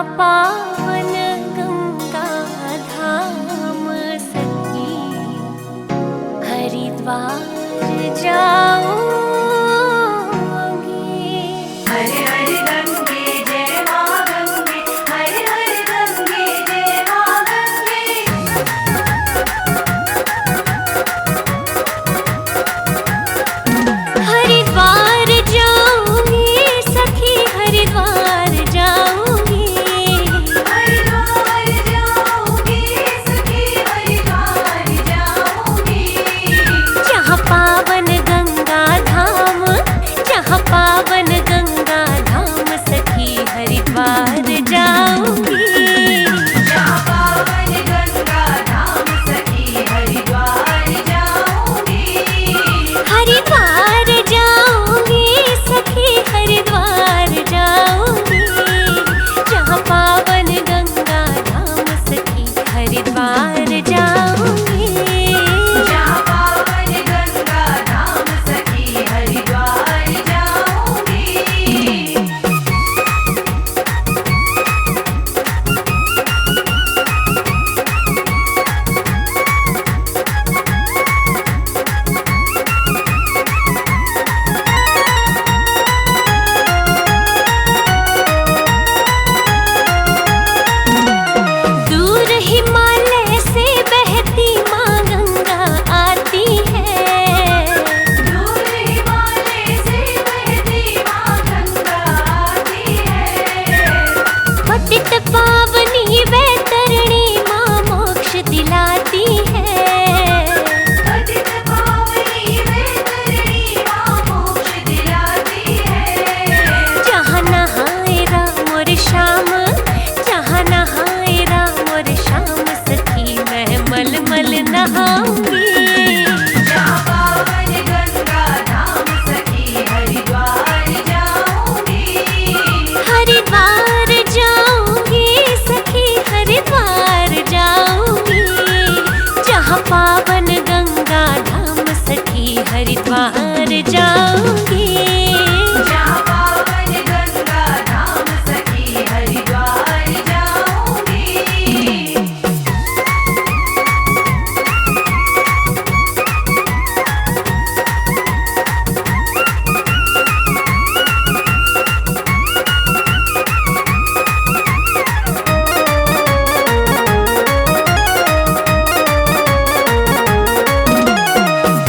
पावन गंगा धाम सखी, हरिद्वार जाऊंगी। हरे हरे गंगे जय मां गंगे, हरे हरे गंगे जय मां गंगे। हरिद्वार जाऊंगी सखी, हरिद्वार जाऊंगी। हरिद्वार जाऊंगी सखी, हरिद्वार जाऊंगी। जहाँ पावन गंगा धाम, जहाँ पावन गंगा धाम सखी, हरिद्वार जाऊंगी। जहाँ पावन गंगा धाम सखी, हरिद्वार जाऊंगी। हरिद्वार जाऊंगी सखी, हरिद्वार जाऊंगी। जहाँ पावन गंगा धाम सखी, हरिद्वार जाऊंगी। जहाँ पावन गंगा धाम सखी, हरिद्वार जाऊंगी। दूर हिमालय से बहती माँ गंगा आती है। दूर हिमालय से बहती मां गंगा आती है। पतित पावनी वैतरणी माँ मोक्ष दिलाती है। पतित पावनी वैतरणी मां मोक्ष दिलाती है। जहाँ नहाए राम और श्याम, जहाँ नहाए राम और श्याम सखी, मैं मल मल नहाऊंगी। जहाँ पावन गंगा धाम सखी, हरिद्वार जाऊंगी। हरिद्वार जाऊंगी सखी, हरिद्वार जाऊंगी। जहाँ पावन गंगा धाम सखी, हरिद्वार जाऊंगी। जहाँ पावन गंगा धाम सखी, हरिद्वार जाऊंगी।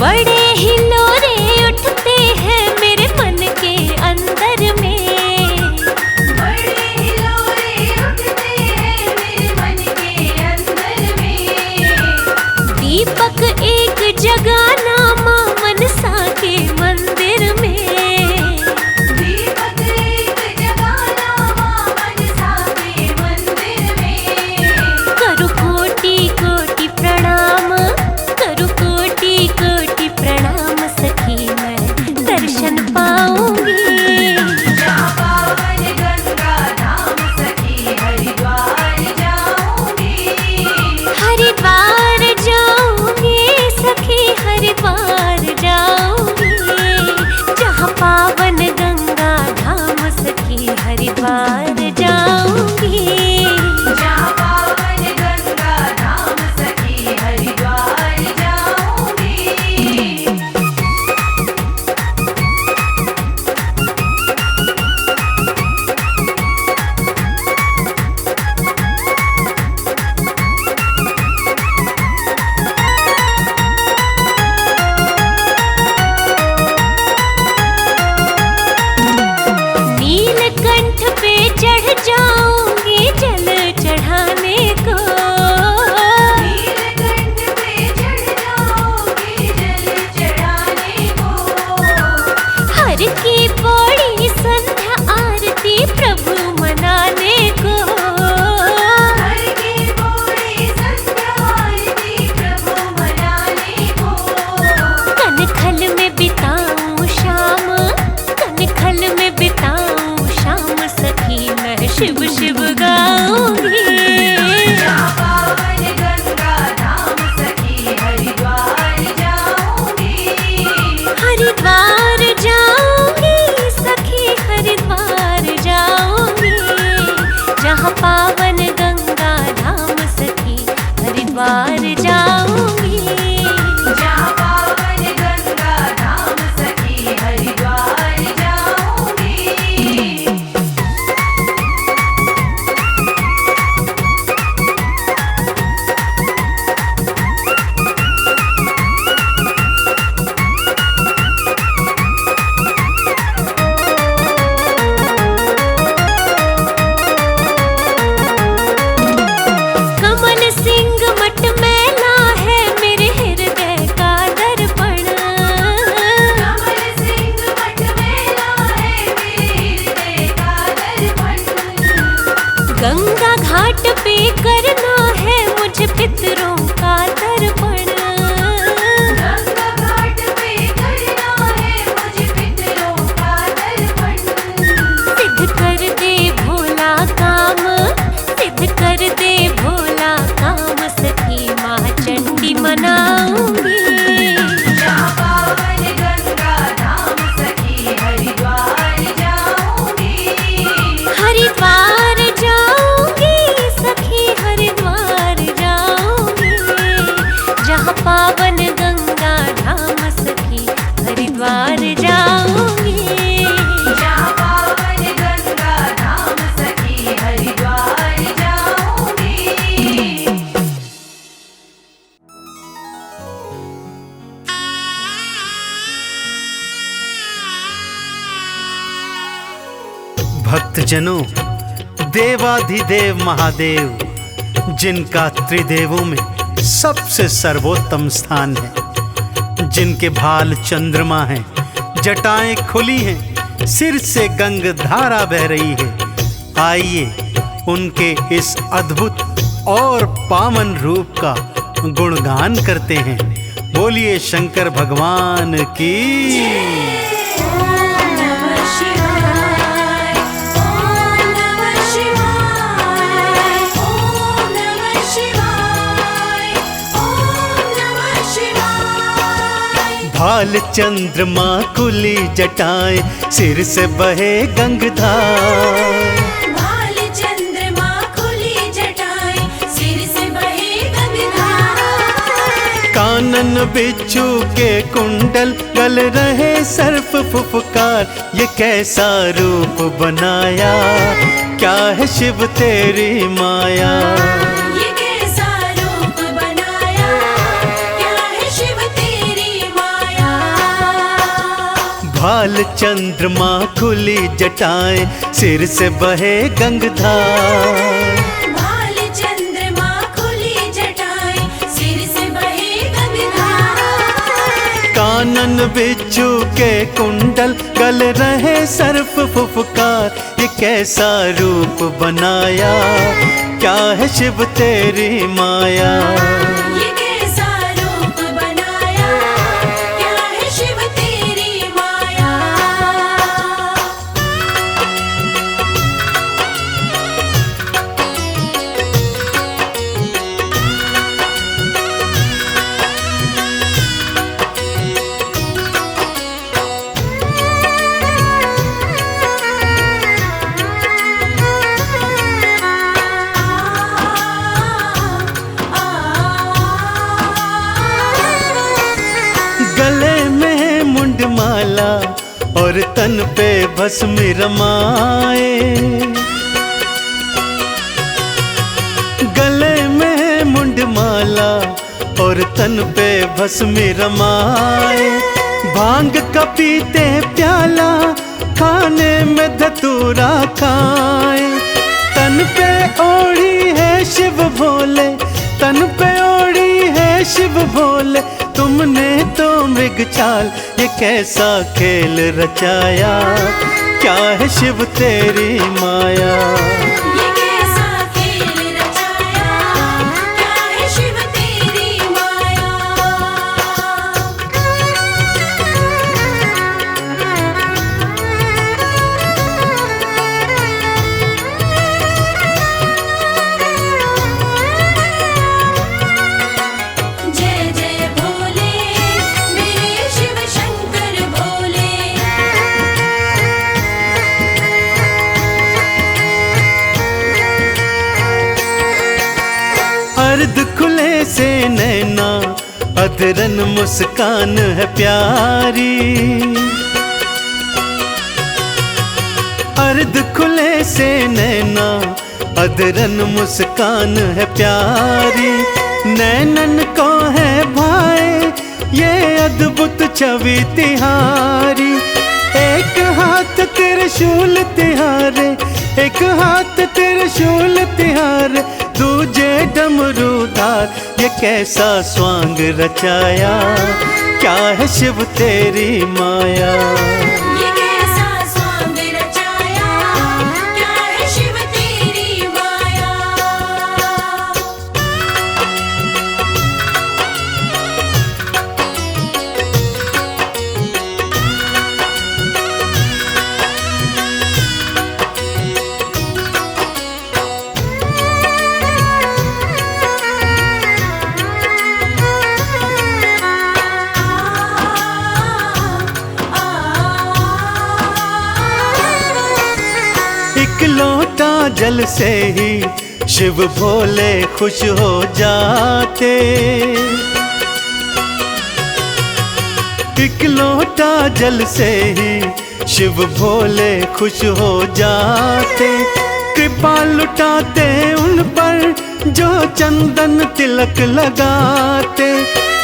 बड़े हिलोरे उठते हैं मेरे मन के अंदर में। बड़े हिलोरे उठते हैं मेरे मन के अंदर में। दीपक एक जगाना माँ मनसा के मंदिर में। दीपक एक जगाना मां मनसा के मंदिर में। करु कोटि कोटि प्रणाम, करु कोटि कोटि प्रणाम सखी, मैं दर्शन पाऊंगी। जहाँ पावन गंगा धाम सखी, हरिद्वार जाऊंगी। हरिद्वार जाऊंगी सखी, हरिद्वार जाऊंगी। जहाँ पावन गंगा धाम सखी, हरिद्वार जाऊंगी। जहाँ पावन गंगा धाम सखी, हरिद्वार जाऊंगी। नीलकंठ पे चढ़ जाऊंगी जल चढ़ाने को। नीलकंठ पे चढ़ जाओगे जल चढ़ाने को। हर की पौड़ी संध्या आरती प्रभु मनाने को। हर की पौड़ी संध्या आरती प्रभु मनाने को। कनखल में बिताऊं शाम, कनखल में बिताऊं शाम सखी, मैं शिव शिव गाऊंगी। जहाँ पावन गंगा धाम सखी, हरिद्वार जाऊंगी। हरिद्वार जाऊंगी सखी, हरिद्वार जाऊंगी। जहाँ करना है मुझे पितरों का तर्पण। गंगा घाट पे करना है मुझे पितरों का तर्पण। सिद्ध कर दे भोला काम, सिद्ध कर दे भोला काम, सखी माँ चंडी मनाऊंगी। जहाँ पावन गंगा धाम सखी हरिद्वार जाऊंगी। हरिद्वार जाऊंगी सखी, हरिद्वार जाऊंगी। जहाँ पावन गंगा धाम सखी हरिद्वार जाऊंगी। जहाँ पावन गंगा धाम सखी हरिद्वार जाऊंगी। भक्तजनों, देवाधिदेव महादेव जिनका त्रिदेवों में सबसे सर्वोत्तम स्थान है, जिनके भाल चंद्रमा हैं, जटाएं खुली हैं, सिर से गंग धारा बह रही है, आइए उनके इस अद्भुत और पावन रूप का गुणगान करते हैं। बोलिए शंकर भगवान की। ओम नमः शिवाय, ओम नमः शिवाय, ओम नमः शिवाय, ओम नमः शिवाय। भाल चंद्रमा कुली जटाएं, सिर से बहे गंगधार। भाल चंद्रमा खुली जटाएं, सिर से बहे गंगाधार। कानन बिच्छू के कुंडल, गल रहे सर्प फुफकार। ये कैसा रूप बनाया, क्या है शिव तेरी माया। ये कैसा रूप बनाया, क्या है शिव तेरी माया। भाल चंद्रमा खुली जटाएं, सिर से बहे गंगधार। भाल चंद्रमा खुली जटाएं, सिर से बहे गंगाधार। कानन बिच्छू के कुंडल, गल रहे सर्प फुफकार। ये कैसा रूप बनाया, क्या है शिव तेरी माया। ये कैसा रूप बनाया, क्या है शिव तेरी माया। गले में मुंडमाला और तन पे भस्म रमाए। गले में मुंडमाला और तन पे भस्म रमाए। भांग का पीते प्याला, खाने में धतूरा खाए। तन पे ओढ़ी है शिव भोले, तन पे ओढ़ी है शिव भोले। तुमने तो मृग चाल, ये कैसा खेल रचाया, क्या है शिव तेरी माया। ये कैसा खेल रचाया, क्या है शिव तेरी माया। जय जय भोले, मेरे शिव शंकर भोले। अर्ध खुले से नैना, अधरन मुस्कान है प्यारी। अर्ध खुले से नैना, अधरन मुस्कान है प्यारी। नैनन को है भाए ये अद्भुत छवि तिहारी। एक हाथ त्रिशूल तिहारे, एक हाथ त्रिशूल तिहारे, दूजे डमरूधार। ये कैसा स्वांग रचाया, क्या है शिव तेरी माया। ये कैसा स्वांग रचाया, क्या है शिव तेरी माया। एक लोटा जल से ही शिव भोले खुश हो जाते। एक लोटा जल से ही शिव भोले खुश हो जाते। कृपा लुटाते उन पर जो चंदन तिलक लगाते।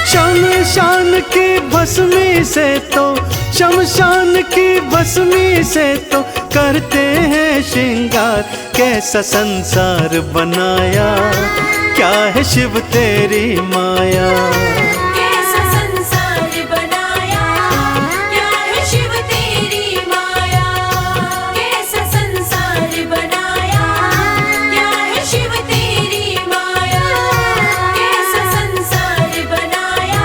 शमशान की भस्मी से तो, शमशान की भस्मी से तो करते हैं श्रृंगार। कैसा संसार बनाया, क्या है शिव तेरी माया। कैसा संसार बनाया, क्या है शिव तेरी माया। कैसा संसार बनाया, क्या है शिव तेरी माया। कैसा संसार बनाया,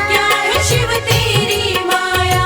क्या है शिव तेरी माया।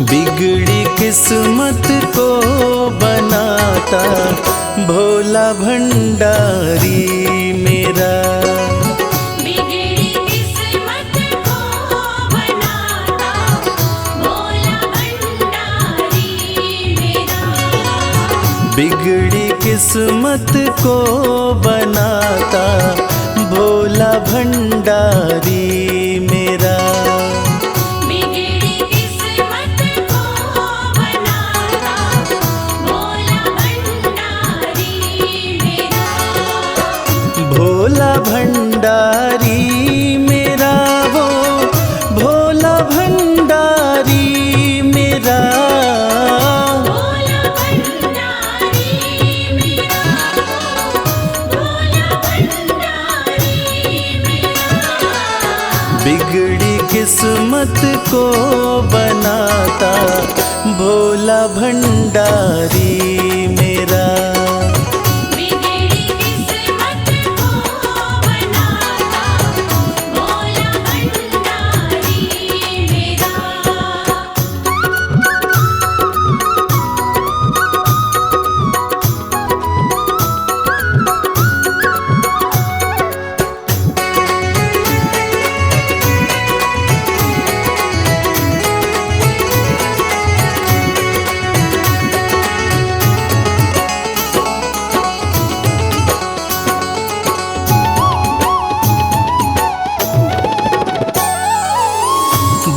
बिगड़ी किस्मत को बनाता भोला भंडारी मेरा। बिगड़ी किस्मत को बनाता भोला भंडारी मेरा। बिगड़ी किस्मत को बनाता भोला भंडारी मेरा। बिगड़ी किस्मत को बनाता भोला भंडारी मेरा। भोला भंडारी मेरा, वो भोला भंडारी मेरा। भोला भंडारी मेरा। भोला भंडारी मेरा। बिगड़ी किस्मत को बनाता भोला भंडारी मेरा। बिगड़ी किस्मत को बनाता भोला भंडारी मेरा।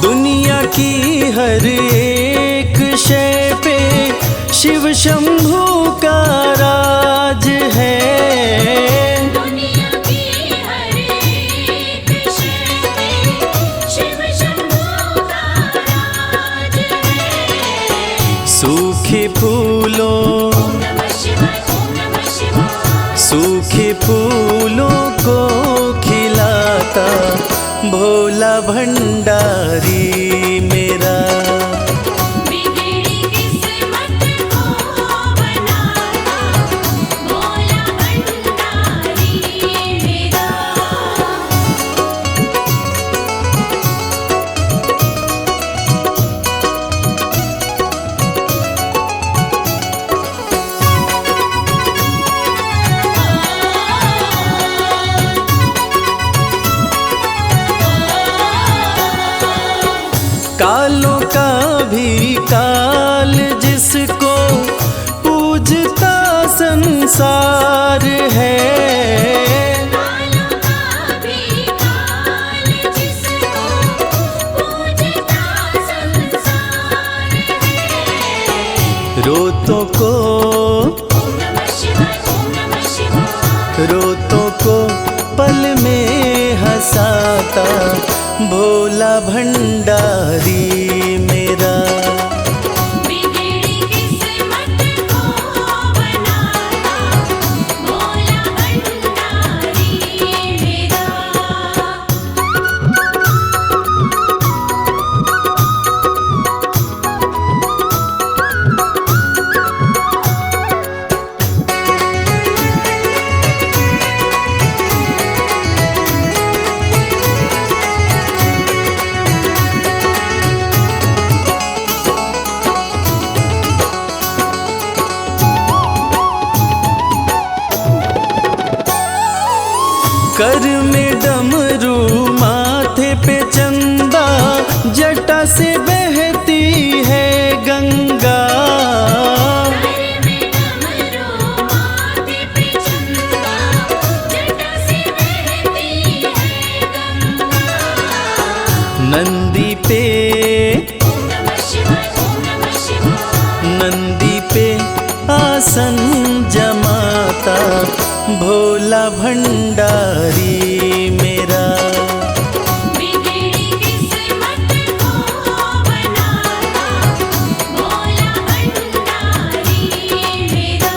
दुनिया की हर एक शय पे शिव शंभू का राज है। दुनिया की हर एक शय पे शिव शंभू का राज है। सूखे फूलों, ओम नमः शिवाय, ओम नमः शिवाय। सूखे फूलों को खिलाता भोला भंडारी मेरा। बिगड़ी किस्मत को बनाता भोला भंडारी मेरा। कालों का भी काल जिसको पूजता संसार है। कालों का भी काल जिसको पूजता संसार है। रोतों को, ओम नमः शिवाय, ओम नमः शिवाय। रोतों को पल में हंसाता भोला भंडारी मेरा। बिगड़ी किस्मत को बनाता भोला भंडारी मेरा। नंदी पे नंदी पे आसन जमाता भोला भंडारी मेरा। बिगड़ी किस्मत को बनाता भोला भंडारी मेरा।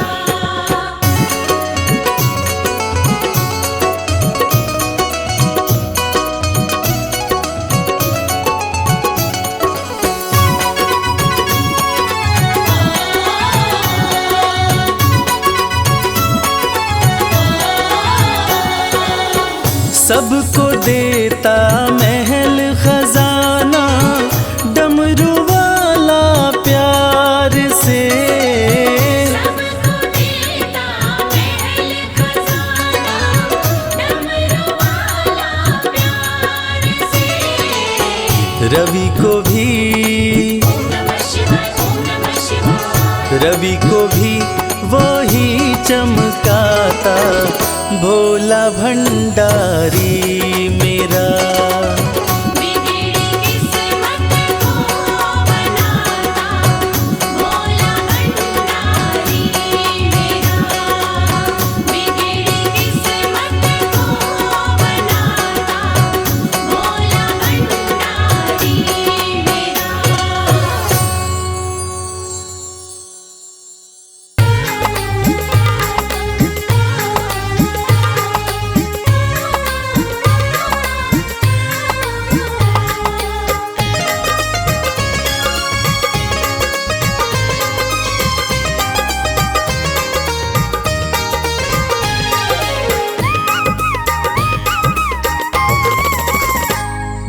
सबको देता महल खजाना डमरू वाला प्यार से। सबको देता महल खजाना डमरू वाला प्यार से। रवि को भी रवि को भी वही चमकाता भोला भंडारी मेरा। बिगड़ी किस्मत को बनाता भोला भंडारी मेरा। बिगड़ी किस्मत को बनाता भोला भंडारी मेरा।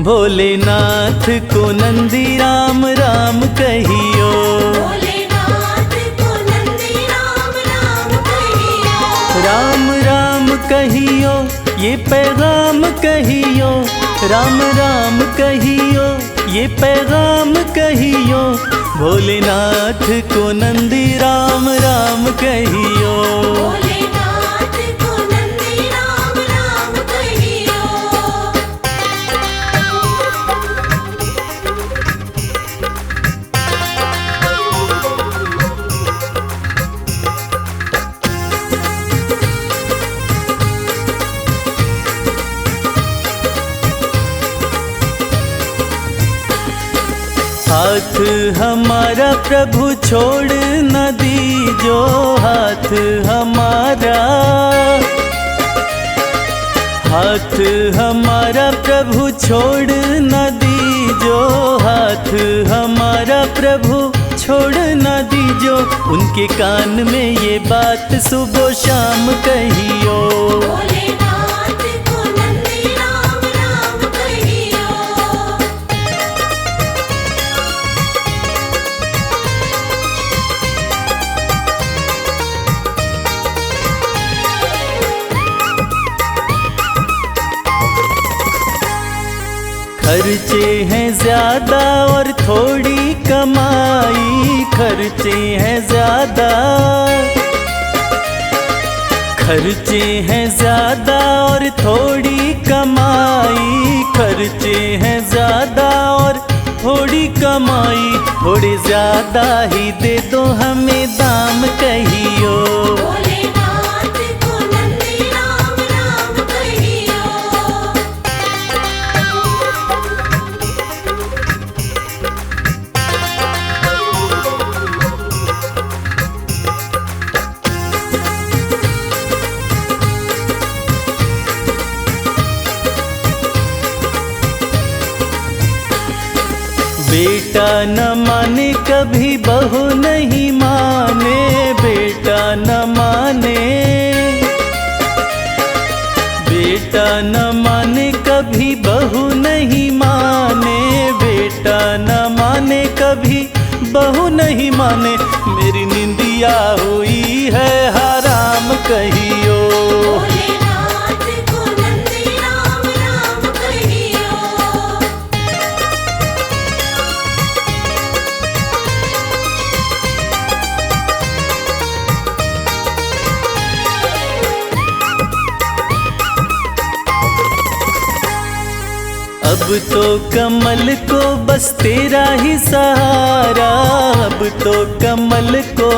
भोलेनाथ को नंदी राम राम कहियो। भोलेनाथ को नंदी राम राम कहियो। राम राम कहियो ये पैगाम कहियो। राम राम कहियो ये पैगाम कहियो। भोलेनाथ को नंदी राम राम कहियो। भोलेनाथ को नंदी राम राम कहियो। हाथ हमारा प्रभु छोड़ न दीजो। हाथ हमारा हाथ हमारा प्रभु छोड़ न दीजो। हाथ हमारा प्रभु छोड़ न दीजो। उनके कान में ये बात सुबह शाम कहियो। भोलेनाथ को नंदी राम राम कहियो। खर्चे हैं ज्यादा और थोड़ी कमाई। खर्चे हैं ज्यादा खर्चे हैं ज्यादा और थोड़ी कमाई। खर्चे हैं ज्यादा और थोड़ी कमाई। थोड़े ज्यादा ही दे दो हमें दाम कहियो। भोलेनाथ को नंदी राम राम कहियो। बेटा न माने कभी बहू नहीं माने। बेटा न माने बेटा न माने कभी बहू नहीं माने। बेटा न माने कभी बहू नहीं माने। मेरी निंदिया हुई है हराम कहियो। भोलेनाथ को नंदी राम राम कहियो। अब तो कमल को बस तेरा ही सहारा, अब तो कमल को,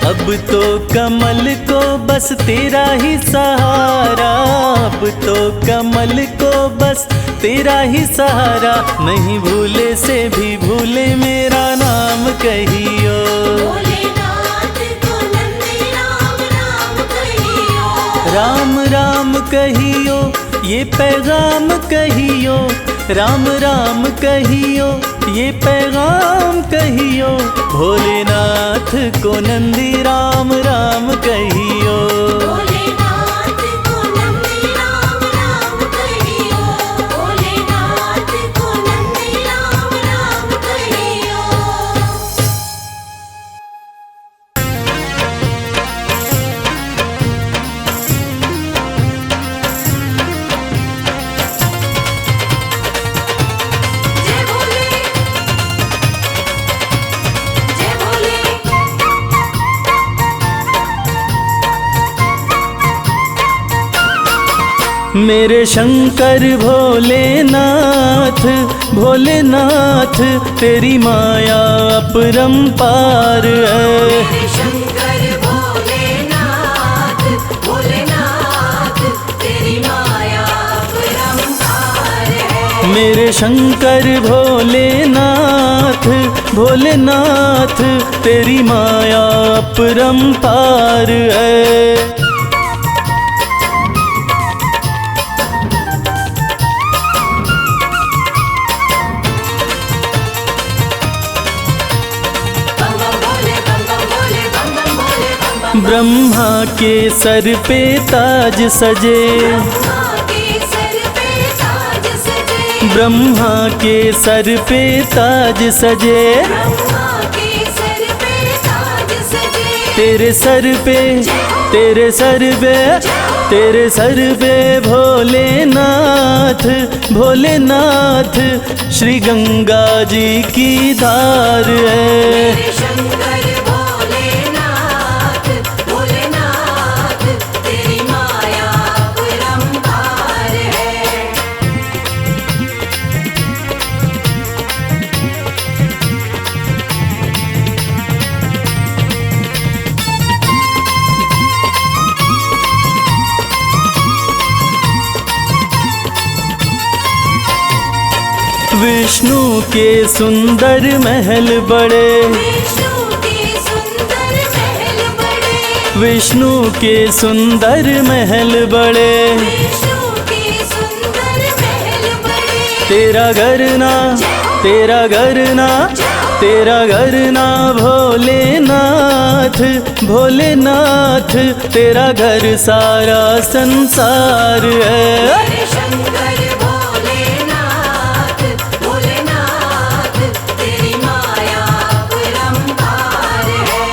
अब तो कमल को बस तेरा ही सहारा, अब तो कमल को बस तेरा ही सहारा। नहीं भूले से भी भूले मेरा नाम कहियो, भोलेनाथ को नंदी राम राम कहियो। राम राम कहियो, ये पैगाम कहियो, राम राम कहियो, ये पैगाम कहियो। भोलेनाथ को नंदी राम राम कहियो, भोलेनाथ को नंदी राम राम कहियो। भोलेनाथ को नंदी राम राम कहियो। जय भोले, जय भोले। मेरे शंकर भोलेनाथ, भोलेनाथ तेरी माया अपरंपार है। मेरे शंकर भोलेनाथ, भोलेनाथ तेरी माया अपरंपार है। मेरे शंकर भोलेनाथ, भोलेनाथ तेरी माया अपरंपार है। बम बम भोले, बम बम भोले, बम बम भोले, बम बम। ब्रह्मा के सर पे ताज सजे, ब्रह्मा के सर पे ताज सजे। ब्रह्मा के सर पे ताज सजे, ब्रह्मा के सर पे ताज सजे। तेरे सर पे, तेरे सर पे, तेरे सर पे भोलेनाथ, भोलेनाथ श्री गंगा जी की धार है। मेरे शंकर भोलेनाथ, भोलेनाथ तेरी माया अपरंपार है। विष्णु के सुंदर महल बड़े, विष्णु के सुंदर महल बड़े। विष्णु के सुंदर महल बड़े, विष्णु के सुंदर महल बड़े। तेरा घर ना, तेरा घर ना, तेरा घर ना भोलेनाथ, भोलेनाथ तेरा घर सारा संसार है। मेरे शंकर भोलेनाथ, भोलेनाथ तेरी माया अपरंपार है।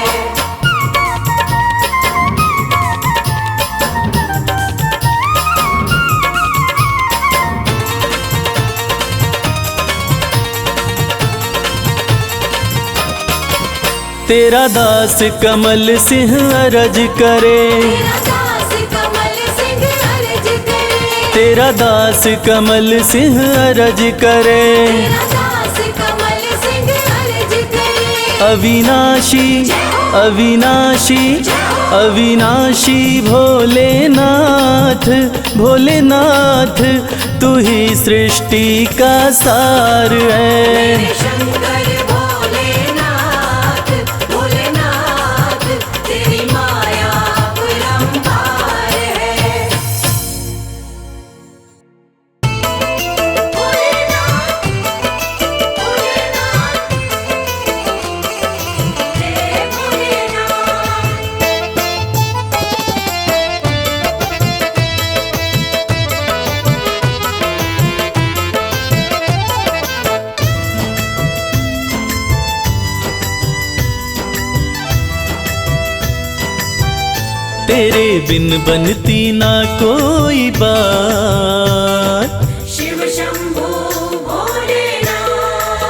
तेरा दास कमल सिंह अरज करे, तेरा दास कमल सिंह अर्ज करे। तेरा दास कमल सिंह अरज करे। तेरा दास कमल सिंह अर्ज करे। अविनाशी, अविनाशी, अविनाशी भोलेनाथ, भोलेनाथ तू ही सृष्टि का सार है। मेरे शंकर भोलेनाथ, भोलेनाथ तेरी माया अपरंपार है। भोलेनाथ, भोलेनाथ, जय भोलेनाथ। तेरे बिन बनती ना कोई बात, शिव शंभू भोलेनाथ।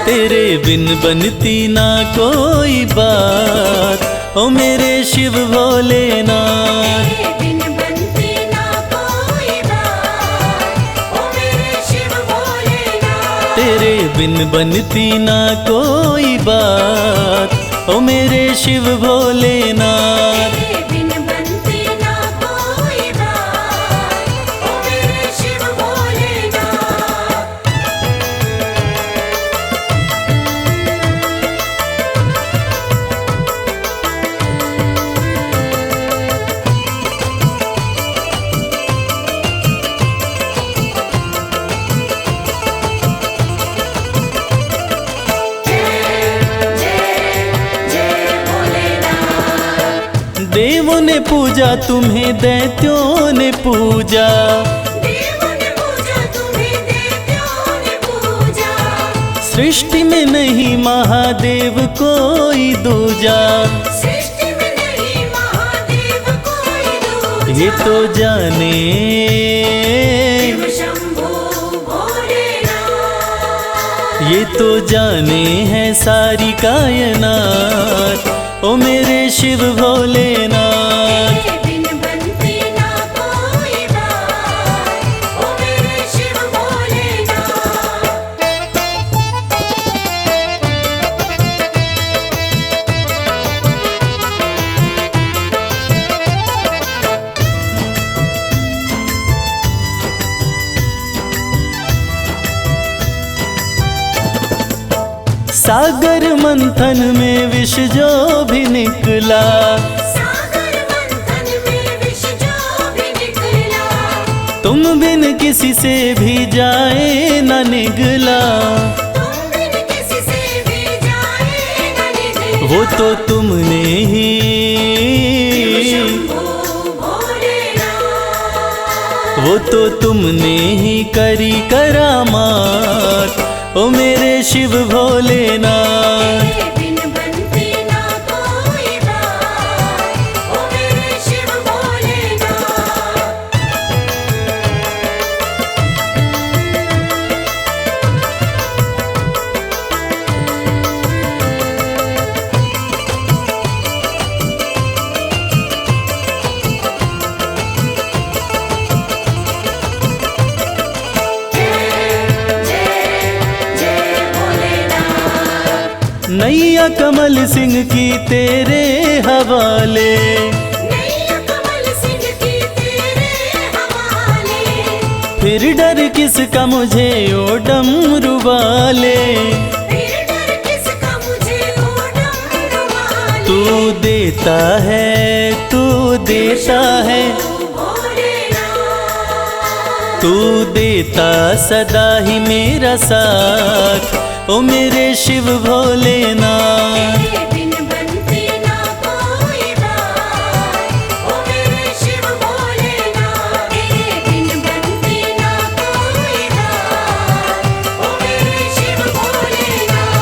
तेरे बिन बनती ना कोई बात, ओ मेरे शिव भोलेनाथ। तेरे बिन बनती ना कोई बात। तेरे बिन बनती ना कोई बात, ओ मेरे शिव भोलेनाथ। तेरे बिन बनती ना कोई बात, ओ मेरे शिव भोलेनाथ। देवों ने पूजा तुम्हें, दैत्यों ने पूजा, देवों ने पूजा तुम्हें, दैत्यों ने पूजा। सृष्टि में नहीं महादेव कोई दूजा। सृष्टि में नहीं महादेव कोई दूजा। ये तो जाने शिव शंभू भोलेनाथ। ये तो जाने है सारी कायनात, ओ मेरे शिव भोलेनाथ। तेरे बिन बनती ना कोई बात, ओ मेरे शिव भोलेनाथ। सागर मंथन में विष जो भी निकला, सागर मंथन में विष जो भी निकला। तुम बिन किसी से भी जाए न निगला। तुम बिन किसी से भी जाए न निकला। वो तो तुमने ही, शंभू भोलेनाथ। वो तो तुमने ही करी करामात, ओ मेरे शिव भोलेनाथ। तेरे बिन बनती ना कोई बात, ओ मेरे शिव भोलेनाथ। नैया कमल सिंह की तेरे हवाले, नैया कमल सिंह की तेरे हवाले। फिर डर किसका मुझे ओ डमरू वाले। फिर डर किसका मुझे ओ डमरू वाले। तू देता है, तू देता है, भोलेनाथ। तू देता सदा ही मेरा साथ, ओ मेरे शिव भोलेनाथ। तेरे बिन बनती ना कोई बात, ओ मेरे शिव भोलेनाथ। तेरे बिन बनती ना कोई बात, ओ मेरे शिव भोलेनाथ।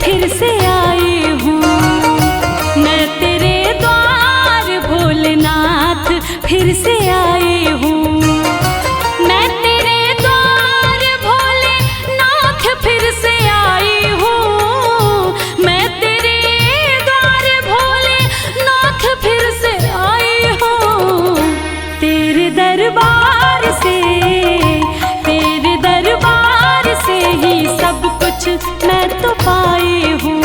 फिर से आई हूँ मैं तेरे द्वार भोलेनाथ, फिर से आई हूँ मैं तेरे द्वार भोलेनाथ, फिर से आई हूँ मैं तेरे द्वार भोलेनाथ, फिर से आई हूँ तेरे दरबार से ही सब कुछ मैं तो पाई हूँ।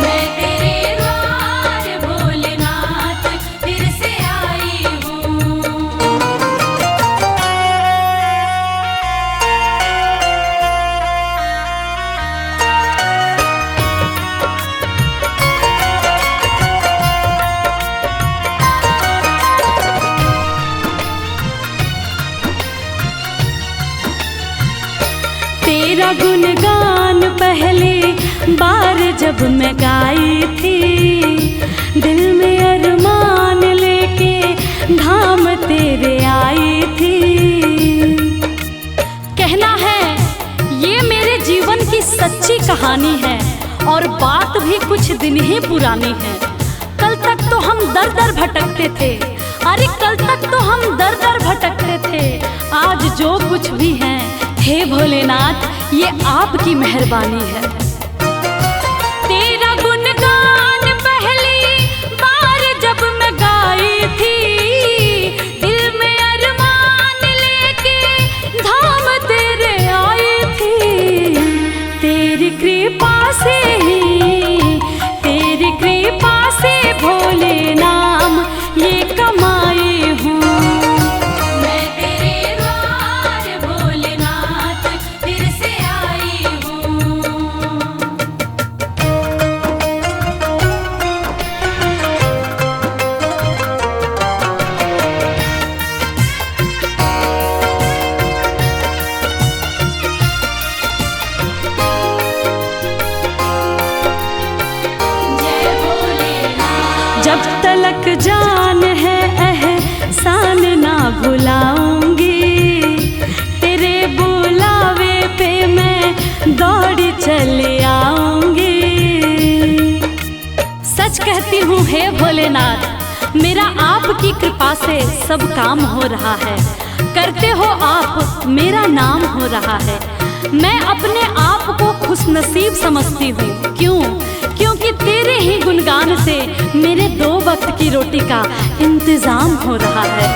मैं तेरे द्वार भोलेनाथ, फिर से आई हूँ। तेरा गुणगान पहले बार जब मैं गाई थी, दिल में अरमान लेके भी कुछ दिन ही पुरानी है। कल तक तो हम दर दर भटकते थे, अरे कल तक तो हम दर दर भटकते थे। आज जो कुछ भी है, हे भोलेनाथ, ये आपकी मेहरबानी है। तेरा गुणगान पहली बार जब मैं गाई थी, दिल में अरमान लेके धाम तेरे आई थी। तेरी कृपा से ही, तेरी कृपा से भोले नाम ये कमाई हूँ। मैं तेरे द्वार भोलेनाथ फिर से आई हूँ। जब तलक जान है एहसान ना भुलाऊंगी, तेरे बुलावे पे मैं दौड़ी चली आऊंगी। सच कहती हूँ हे भोलेनाथ, मेरा आपकी कृपा से सब काम हो रहा है। करते हो आप, मेरा नाम हो रहा है। मैं अपने आप को खुशनसीब समझती हूँ। क्यों? क्योंकि तेरे ही गुणगान से मेरे 2 वक्त की रोटी का इंतजाम हो रहा है।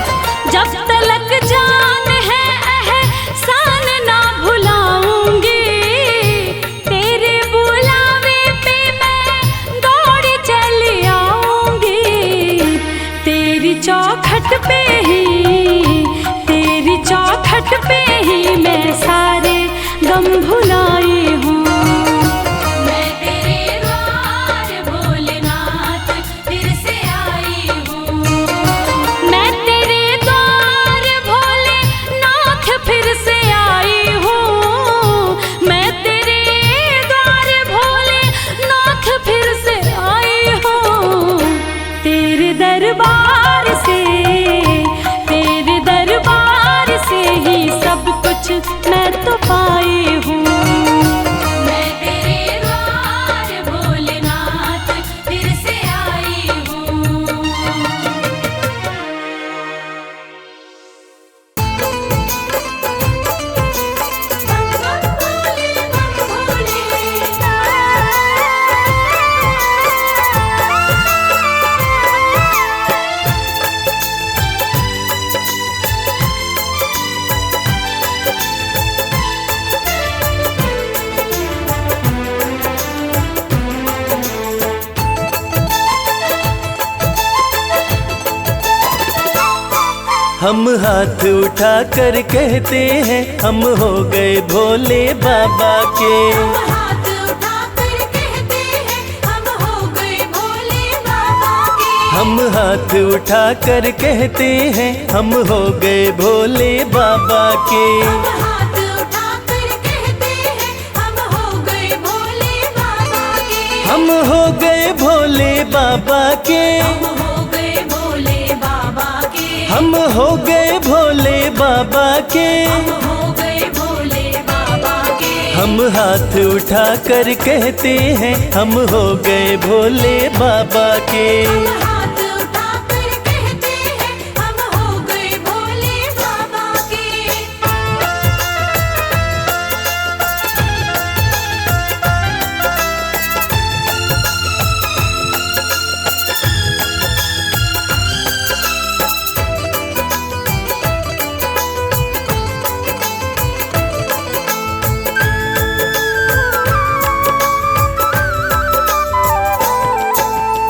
जब तलक जान है एहसान ना भुलाऊंगी, तेरे बुलावे पे मैं दौड़ी चली आऊंगी। तेरी चौखट पे ही, तेरी चौखट पे ही मैं सारे गम भुलाई हूँ। मैं तेरे द्वार भोलेनाथ फिर से आई हूँ। मैं तेरे द्वार भोलेनाथ फिर से आई हूँ। मैं तेरे द्वार भोलेनाथ फिर से आई हूँ। तेरे दरबार से, तेरे दरबार से ही सब कुछ मैं तो पाई हूँ। मैं तेरे द्वार भोलेनाथ फिर से आई हूँ। हम हाथ उठा कर कहते हैं, हम हो गए भोले बाबा के। हाथ उठाकर कहते हैं, हम हो गए भोले बाबा के। हम हाथ उठा कर कहते हैं, हम हो गए भोले बाबा के। हाथ उठाकर कहते हैं, हम हो गए भोले बाबा के। हम हो गए भोले बाबा के। हम हो गए भोले बाबा के। हम हो गए भोले बाबा के। हम हो गए भोले बाबा के। हम हाथ उठा कर कहते हैं, हम हो गए भोले बाबा के। हाथ उठाकर कहते हैं, हम हो गए भोले बाबा के।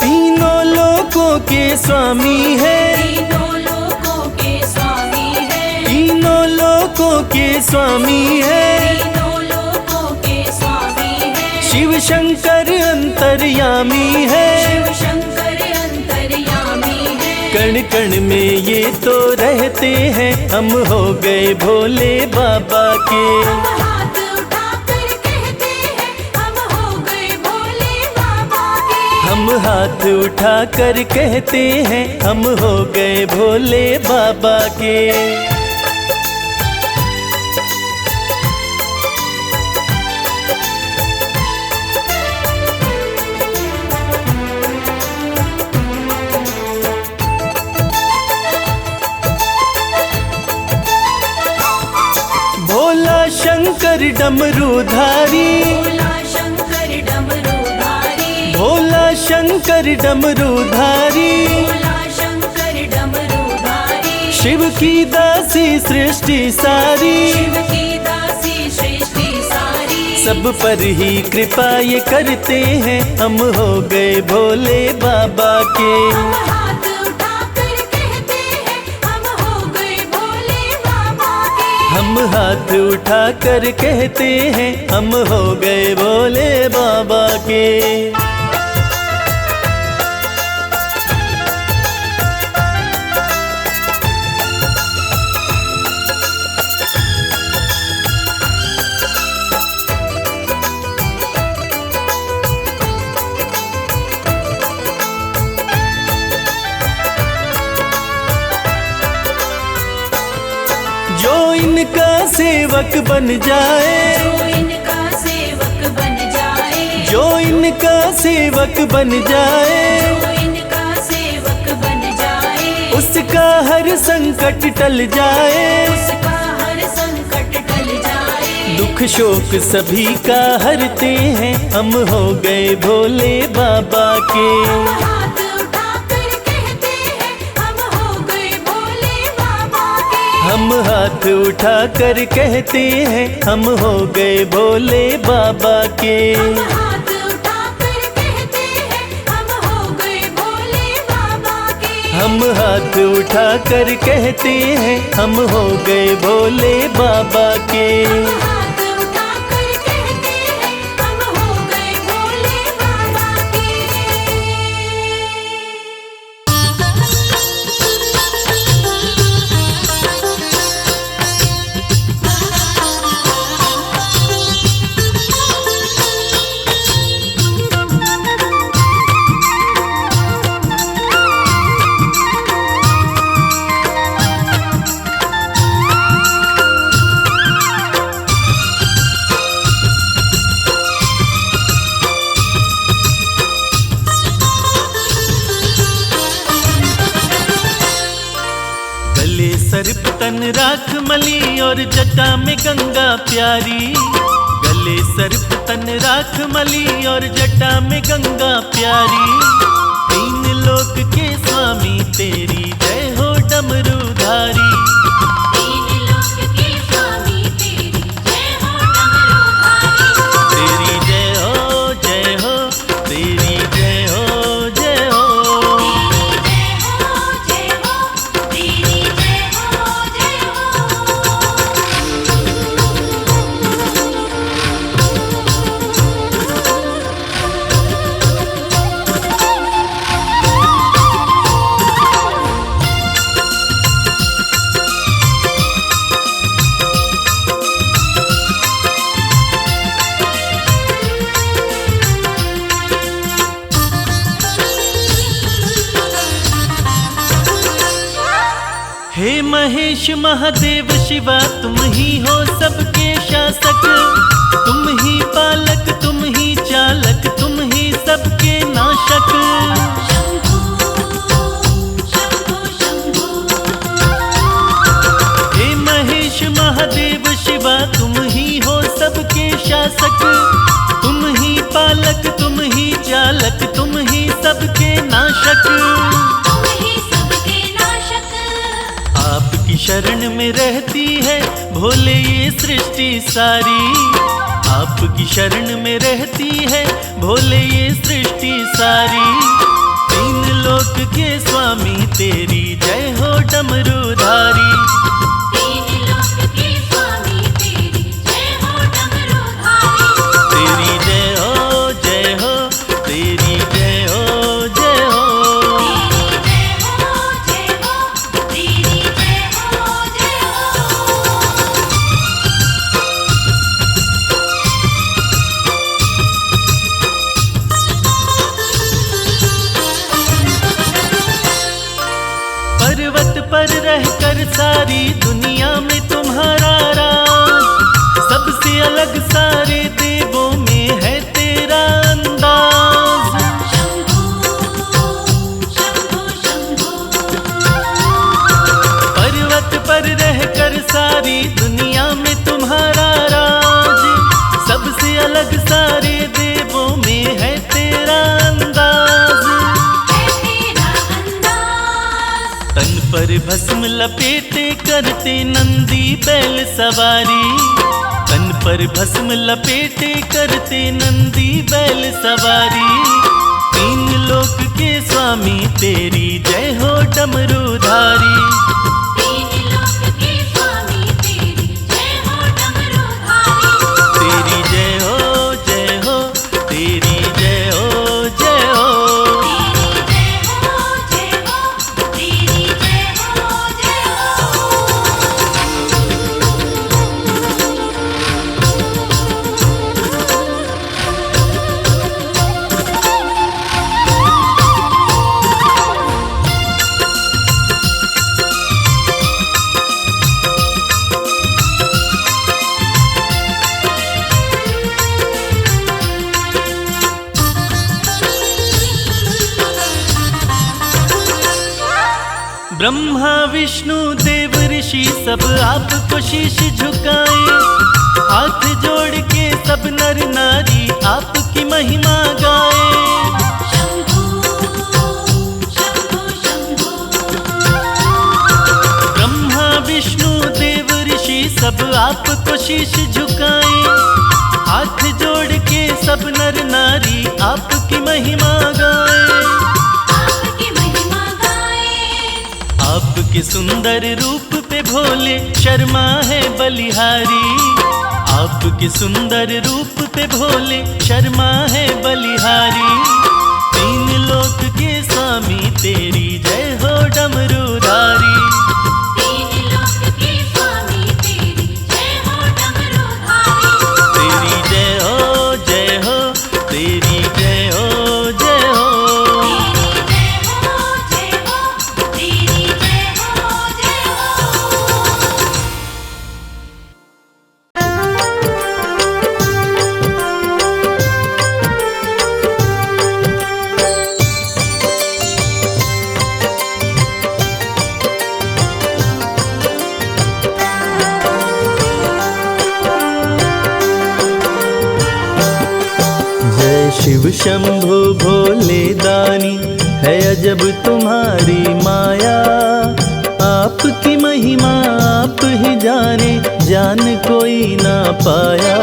तीनों लोकों के स्वामी है, तीनों लोकों के स्वामी है। तीनों लोकों के स्वामी है। तीनों लोकों के स्वामी है। शिव शंकर अंतर्यामी है। शिव शंकर अंतर्यामी है। कण कण में ये तो रहते हैं, हम हो गए भोले बाबा के। हाथ उठाकर कहते हैं, हम हो गए भोले बाबा के। हम हाथ उठा कर कहते हैं, हम हो गए भोले बाबा के। शंकर डमरूधारी, भोला शंकर डमरूधारी, भोला शंकर डमरूधारी, भोला शंकर डमरूधारी। शिव की दासी सृष्टि सारी, शिव की दासी सृष्टि सारी। सब पर ही कृपा ये करते हैं, हम हो गए भोले बाबा के। हम हाथ उठाकर कहते हैं, हम हो गए भोले बाबा के। हम हाथ उठाकर कहते हैं, हम हो गए भोले बाबा के। जो इनका सेवक बन जाए, जो इनका सेवक बन जाए, जो इनका सेवक बन जाए, जो इनका सेवक बन जाए, उसका हर संकट टल जाए। उसका हर संकट टल जाए। दुख शोक सभी का हरते हैं, हम हो गए भोले बाबा के। हम हाथ उठाकर कहते हैं, हम हो गए भोले बाबा के। हम हाथ उठाकर कहते हैं, हम हो गए भोले बाबा के। हम हाथ उठाकर कहते हैं, हम हो गए भोले बाबा के। हम हाथ उठाकर कहते हैं, हम हो गए भोले बाबा के। हम हाथ उठाकर कहते हैं, हम हो गए भोले बाबा के। गले सर्प तन राख मली और जटा में गंगा प्यारी। गले सर्प तन राख मली और जटा में गंगा प्यारी। तीन लोक के स्वामी तेरी जय हो डमरूधारी। तीन लोक के स्वामी तेरी जय हो डमरूधारी। तेरी जय हो जय हो, तेरी जय हो जय हो। तेरी जय हो जय हो, तेरी जय हो जय हे महेश महादेव शिवा, तुम ही हो सबके शासक। तुम ही पालक, तुम ही चालक, तुम ही सबके नाशक। शंभू शंभू शंभू। हे महेश महादेव शिवा, तुम ही हो सबके शासक। तुम ही पालक, तुम ही चालक, तुम ही सबके नाशक। तुम ही सबके नाशक। आपकी शरण में रहती है भोले ये सृष्टि सारी। आपकी शरण में रहती है भोले ये सृष्टि सारी। तीन लोक के स्वामी तेरी जय हो डमरूधारी। तीन लोक के स्वामी तेरी जय हो डमरूधारी। तेरी जय हो जय हो, तेरी जय हो जय हो। तेरी जय हो जय हो, तेरी जय हो जय हो। पर्वत पर रहकर सारी दुनिया में तुम्हारा राज। सबसे अलग सारे देवों में है तेरा अंदाज। शंभू शंभू शंभू। पर्वत पर रहकर सारी दुनिया में तुम्हारा राज। पर भस्म लपेटे करते नंदी बैल सवारी। तन पर भस्म लपेटे करते नंदी बैल सवारी। तीन लोक के स्वामी तेरी जय हो डमरूधारी। तीन लोक के स्वामी तेरी जय हो डमरूधारी। तेरी जय हो जय हो, तेरी जय हो जय हो। तेरी जय हो जय हो, तेरी जय हो जय ब्रह्मा विष्णु देव ऋषि सब आपको शीश झुकाए। हाथ जोड़ के सब नर नारी आपकी महिमा गाए। शंभू शंभू शंभू। ब्रह्मा विष्णु देव ऋषि सब आपको शीश झुकाए। हाथ जोड़ के सब नर नारी आपकी महिमा गाए। आपकी महिमा गाए। आपके सुंदर रूप पे भोले शर्मा है बलिहारी। आपके सुंदर रूप पे भोले शर्मा है बलिहारी। तीन लोक के स्वामी तेरी जय हो डमरूधारी। तीन लोक के स्वामी तेरी जय हो डमरूधारी। तेरी जय हो जय हो, तेरी जय हो जय हो। तेरी जय हो जय हो, तेरी जय हो जय हो। जय शिव शंभु भोले दानी, है अजब तुम्हारी माया। आपकी महिमा आप ही जाने, जान कोई ना पाया।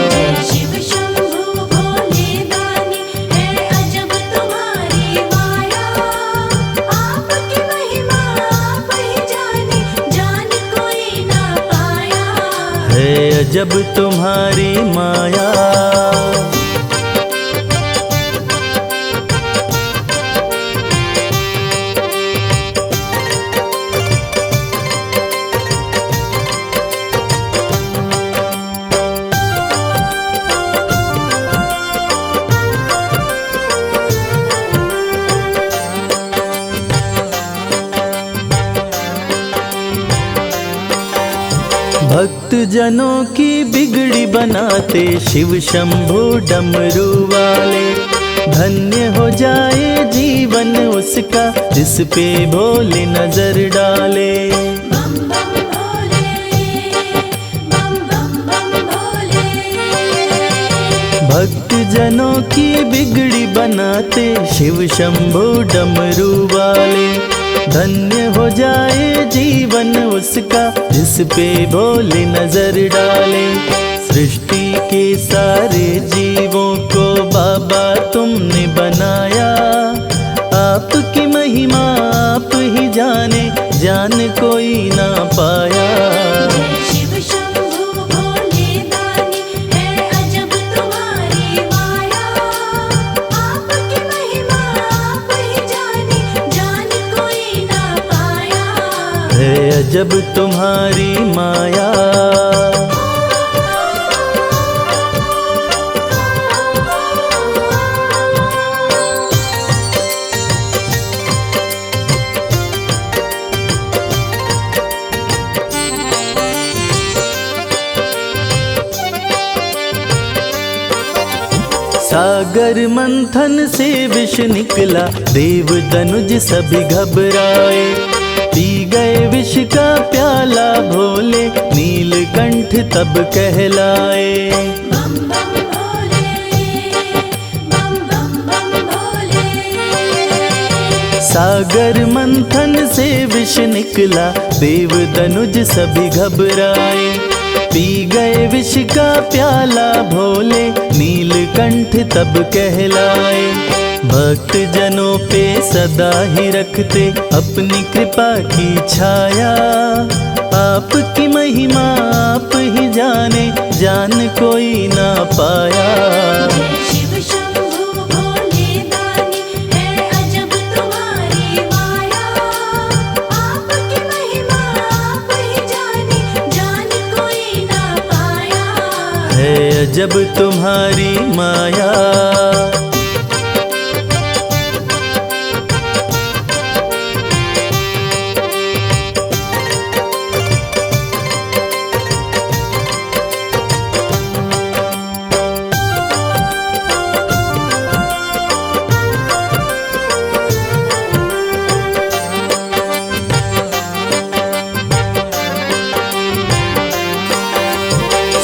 जय शिव शंभु भोले दानी, है अजब तुम्हारी माया। आपकी महिमा आप ही जाने, जान कोई ना पाया। है अजब तुम्हारी माया। भक्त जनों की बिगड़ी बनाते शिव शंभु डमरू वाले। धन्य हो जाए जीवन उसका, जिस पे भोले नजर डाले। बम बम भोले, बम बम बम भोले। भक्त जनों की बिगड़ी बनाते शिव शंभु डमरू वाले। धन्य हो जाए जीवन उसका, जिस पे भोले नजर डाले। सृष्टि के सारे जीवों को बाबा तुमने बनाया। आपकी महिमा आप ही जाने, जान कोई ना पाया। जय शिव शंभु भोले दानी, है अजब तुम्हारी माया। आपकी महिमा आप ही जाने, जान कोई ना पाया। है अजब तुम्हारी माया। सागर मंथन से विष निकला, देव दनुज सभी घबराए। पी गए विष का प्याला भोले, नीलकंठ तब कहलाए। बम बम भोले, बम बम बम भोले। सागर मंथन से विष निकला, देव दनुज सभी घबराए। पी गए विष का प्याला भोले, नीलकंठ तब कहलाए। भक्त जनों पे सदा ही रखते अपनी कृपा की छाया। आपकी महिमा आप ही जाने, जान कोई ना पाया। शिव शंभु भोले दानी, है अजब तुम्हारी माया। आपकी महिमा आप ही जाने, जान कोई ना पाया। है अजब तुम्हारी माया।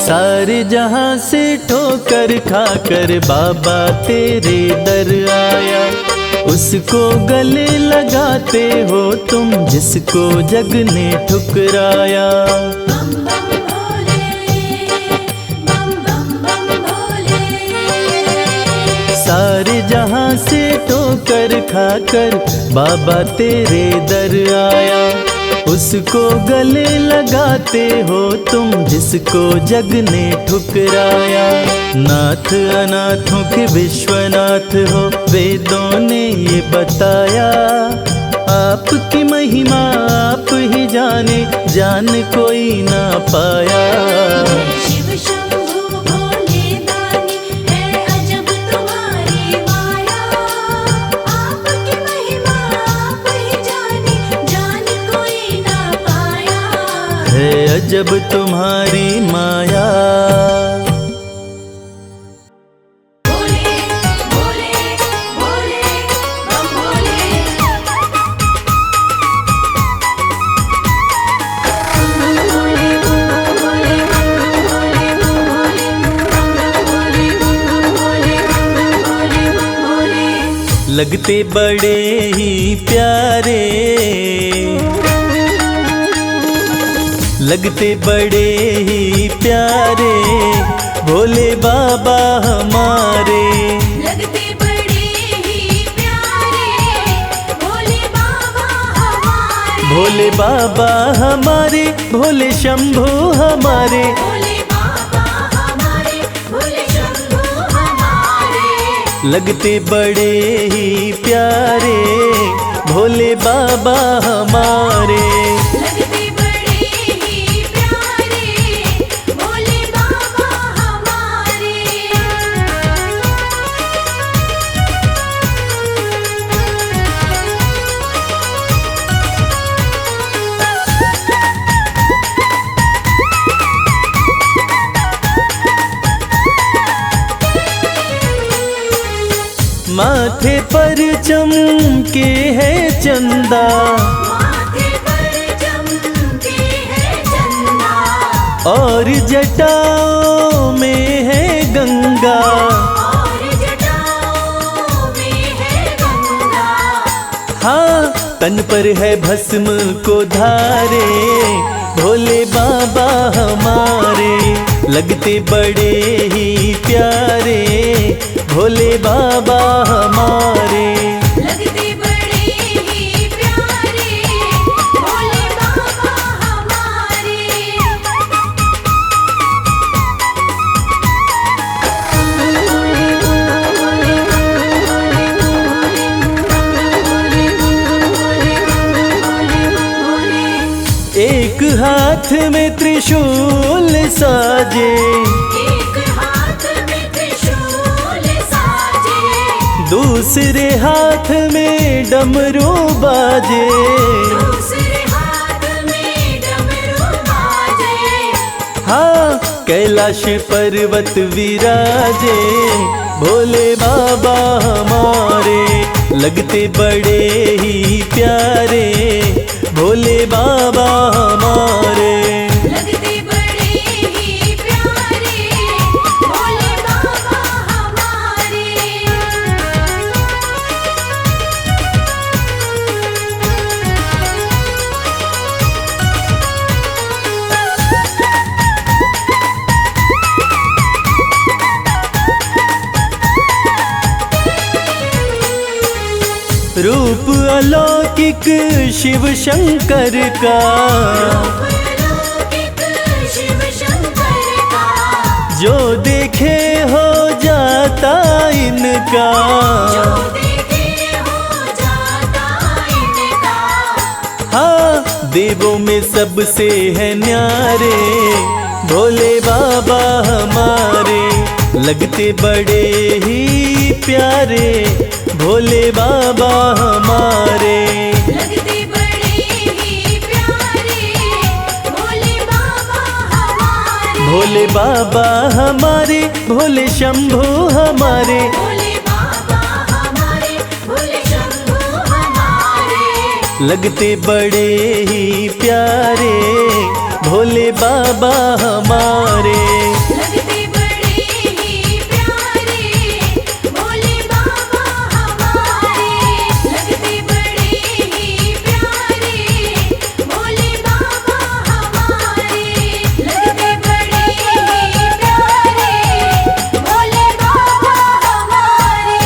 सारे जहां से ठोकर खाकर बाबा तेरे दर आया। उसको गले लगाते हो तुम, जिसको जग ने ठुकराया। बम बम भोले, बम बम बम भोले। सारे जहां से ठोकर खाकर बाबा तेरे दर आया। उसको गले लगाते हो तुम, जिसको जग ने ठुकराया। नाथ अनाथों के विश्वनाथ हो, वेदों ने ये बताया। आपकी महिमा आप ही जाने, जान कोई ना पाया। शिव शंभु भोले दानी, है अजब तुम्हारी माया। आपकी महिमा आप ही जाने, जान कोई ना पाया। है अजब तुम्हारी माया। भोले भोले भोले बम भोले। भोले भोले भोले भोले। लगते बड़े ही प्यारे, लगते बड़े ही प्यारे, भोले बाबा हमारे। लगते बड़े ही प्यारे, भोले बाबा हमारे। भोले बाबा हमारे, भोले शंभु हमारे। भोले बाबा हमारे, भोले शंभु हमारे। लगते बड़े ही प्यारे, भोले बाबा हमारे। लगते बड़े ही प्यारे, भोले बाबा हमारे। माथे पर चमके है चंदा, माथे पर चमके है चंदा। और जटाओं में है गंगा। और जटाओं में है गंगा। हाँ, तन पर है भस्म को धारे, भोले बाबा हमारे। लगते बड़े ही प्यारे, भोले बाबा हमारे। लगते बड़े ही प्यारे, भोले बाबा हमारे। एक हाथ में त्रिशूल साजे, एक हाथ में त्रिशूल साजे। दूसरे हाथ में डमरू बाजे। दूसरे हाथ में डमरू बाजे। हाँ, कैलाश पर्वत विराजे, भोले बाबा हमारे। लगते बड़े ही प्यारे, भोले बाबा हमारे। लगते बड़े ही प्यारे, भोले बाबा हमारे। रूप अलौकिक शिव शंकर का, अलौकिक शिव शंकर का, जो देखे हो जाता इनका। जो देखे हो जाता इनका। हाँ, देवों में सबसे है न्यारे भोले बाबा हमारे, लगते बड़े ही प्यारे भोले बाबा हमारे। लगते बड़े ही प्यारे भोले बाबा हमारे। भोले बाबा हमारे, भोले शंभू हमारे, भोले बाबा हमारे, भोले शंभू हमारे। लगते बड़े ही प्यारे भोले बाबा हमारे। लगते बड़े ही प्यारे भोले बाबा हमारे। लगते बड़े ही प्यारे भोले बाबा हमारे। लगते बड़े ही प्यारे भोले बाबा हमारे।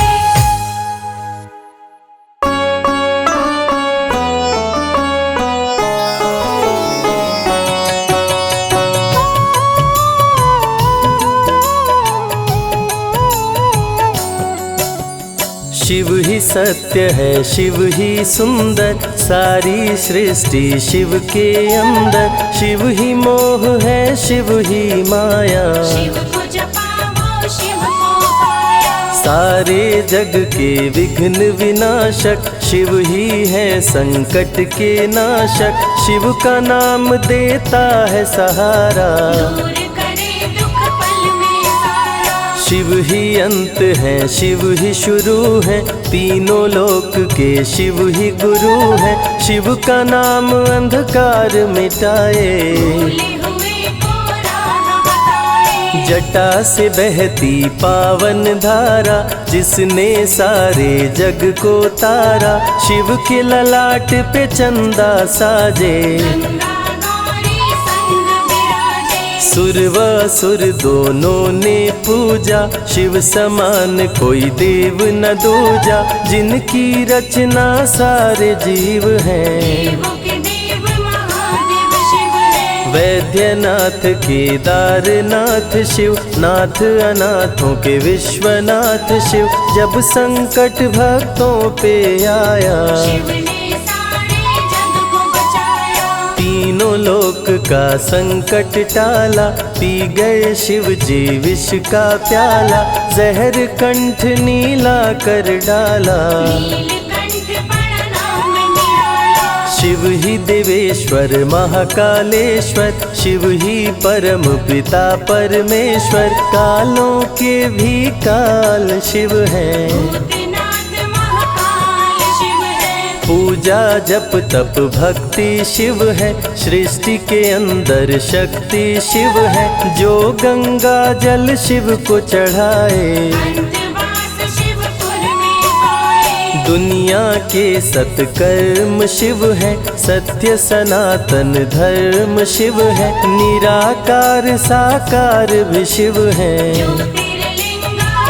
शिव ही सत्य है, शिव ही सुंदर, सारी सृष्टि शिव के अंदर। शिव ही मोह है, शिव ही माया, शिव को जपाओ शिव को पाया। सारे जग के विघ्न विनाशक शिव ही है, संकट के नाशक। शिव का नाम देता है सहारा, दूर करे दुख पल में सारा। शिव ही अंत है, शिव ही शुरू है, तीनों लोक के शिव ही गुरु है। शिव का नाम अंधकार मिटाए, भूले हुए को राह बताए। जटा से बहती पावन धारा, जिसने सारे जग को तारा। शिव के ललाट पे चंदा साजे, गंगा गौरी संग विराजे। सुर व असुर दोनों ने पूजा, शिव समान कोई देव न दूजा। जिनकी रचना सारे जीव हैं, देवों के देव महादेव शिव है। वैद्यनाथ केदारनाथ शिव, नाथ अनाथों के विश्वनाथ शिव। जब संकट भक्तों पे आया, शिव ने सारे जग को बचाया। तीनों लोक का संकट टाला, पी गए शिव जी विष का प्याला। जहर कंठ नीला कर डाला, नीलकंठ बड़ा नाम निराला। शिव ही देवेश्वर महाकालेश्वर, शिव ही परम पिता परमेश्वर। कालों के भी काल शिव हैं, भूतनाथ महाकाल शिव है। पूजा जप तप भक्ति शिव है, सृष्टि के अंदर शक्ति शिव है। जो गंगा जल शिव को चढ़ाए, अंतवास शिवपुर में पाए। दुनिया के सत्कर्म शिव है, सत्य सनातन धर्म शिव है। निराकार साकार भी शिव है, ज्योतिर्लिंगाकार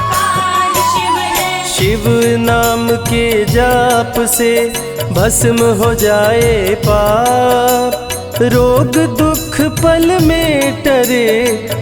शिव है। शिव नाम के जाप से भस्म हो जाए पाप। रोग दुख पल में टरे,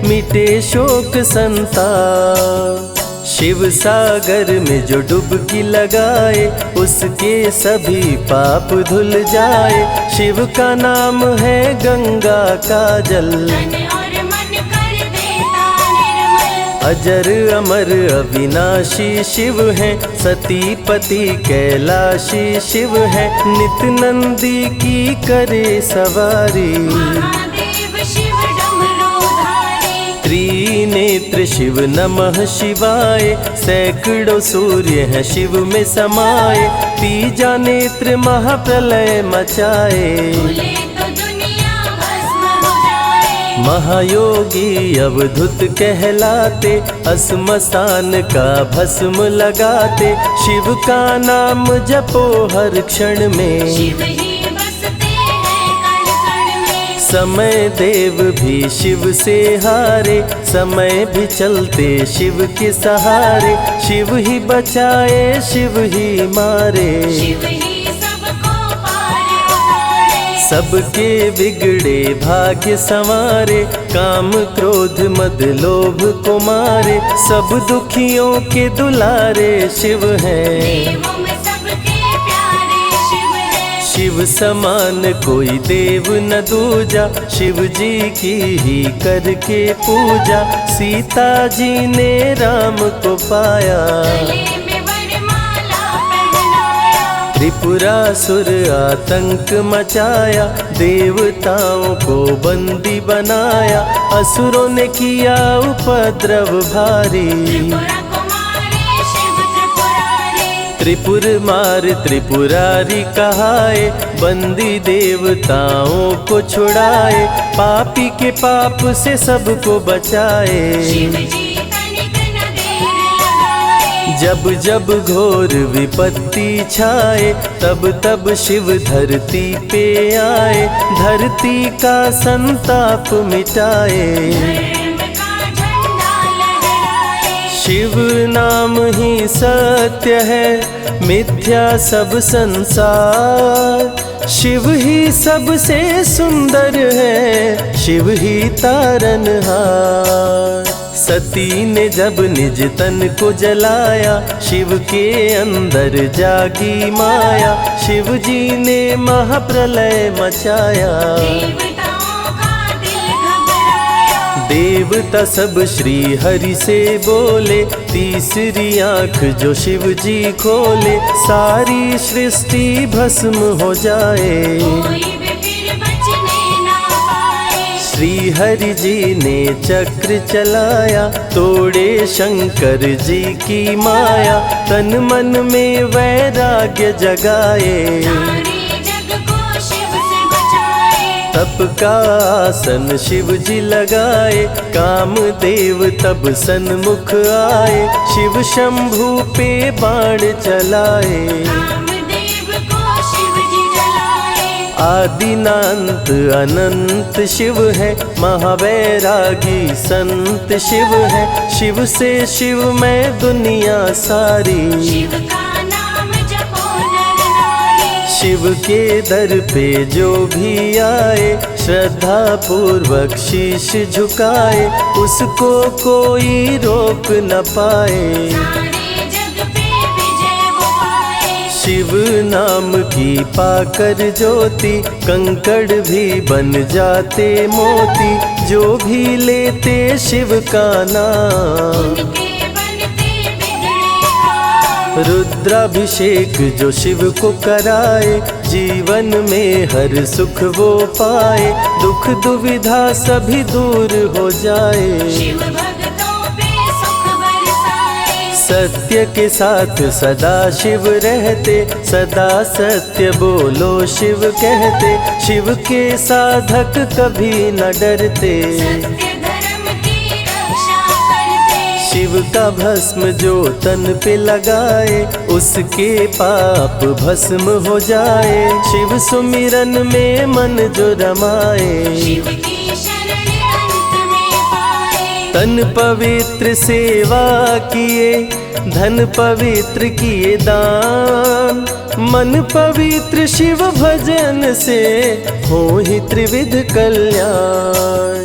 मिटे शोक संताप। शिव सागर में जो डुबकी लगाए, उसके सभी पाप धुल जाए। शिव का नाम है गंगा का जल, तन और मन कर देता निर्मल। अजर अमर अविनाशी शिव है, सतीपति कैलाशी शिव है। नित नंदी की करे सवारी, महादेव शिव डमरूधारी। त्रिनेत्र शिव नमः शिवाय। सैकड़ों सूर्य हैं शिव में समाये, तीजा नेत्र महाप्रलय मचाए। भूले तो दुनिया भस्म हो जाए। महायोगी अवधूत कहलाते, अस्मशान का भस्म लगाते। शिव का नाम जपो हर क्षण में, शिव ही बसते हैं कण कण में। समय देव भी शिव से हारे, समय भी चलते शिव के सहारे। शिव ही बचाए शिव ही मारे, शिव ही सबको पार उतारे। सबके बिगड़े भाग्य संवारे, काम क्रोध मद लोभ को मारे। सब दुखियों के दुलारे शिव हैं, देवों में सबके प्यारे शिव है। शिव समान कोई देव न दूजा, शिव जी की ही करके पूजा। सीता जी ने राम को पाया, गले में वरमाला पहनाया। त्रिपुरासुर आतंक मचाया, देवताओं को बंदी बनाया। असुरों ने किया उपद्रव भारी, त्रिपुरा कुमारी शिव त्रिपुरारी। त्रिपुर मार त्रिपुरारी कहाए, बंदी देवताओं को छुड़ाए। पापी के पाप से सबको बचाए, शिव जी तनिक न देर लगाए। जब जब घोर विपत्ति छाए, तब तब शिव धरती पे आए। धरती का संताप मिटाए, धर्म का झंडा लहराए। शिव नाम ही सत्य है, मिथ्या सब संसार। शिव ही सबसे सुंदर है, शिव ही तारनहार। सती ने जब निज तन को जलाया, शिव के अंदर जागी माया। शिव जी ने महाप्रलय मचाया, देवताओं का दिल घबराया। देवता सब श्री हरि से बोले, तीसरी आंख जो शिव जी खोले। सारी सृष्टि भस्म हो जाए, कोई भी फिर बचने ना पाए। श्री हरि जी ने चक्र चलाया, तोड़े शंकर जी की माया। तन मन में वैराग्य जगाए, सारे जग को शिव से बचाए। तप का आसन शिव जी लगाए, कामदेव तब सन्मुख आए। शिव शंभू पे बाण चलाए, कामदेव को शिव जी जलाए। आदिनांत अनंत शिव है, महावैरागी संत शिव है। शिव से शिव में दुनिया सारी, शिव का नाम जपो नर नारी। शिव के दर पे जो भी आए, श्रद्धा पूर्वक शीश झुकाए। उसको कोई रोक न पाए, सारे जग पे विजय वो पाए। शिव नाम की पाकर ज्योति, कंकड़ भी बन जाते मोती। जो भी लेते शिव का नाम, उनके बनते बिगड़े काम। रुद्राभिषेक जो शिव को कराए, जीवन में हर सुख वो पाए। दुख दुविधा सभी दूर हो जाए, शिव भक्तों पे सुख बरसाए। सत्य के साथ सदा शिव रहते। सदा सत्य बोलो शिव कहते, शिव के साधक कभी न डरते। सत्य धर्म की रक्षा करते। शिव का भस्म जो तन पे लगाए, उसके पाप भस्म हो जाए। शिव सुमिरन में मन जो रमाए, शिव की शरण अंत में पाए। तन पवित्र सेवा किए, धन पवित्र किए दान। मन पवित्र शिव भजन से, हो ही त्रिविध कल्याण।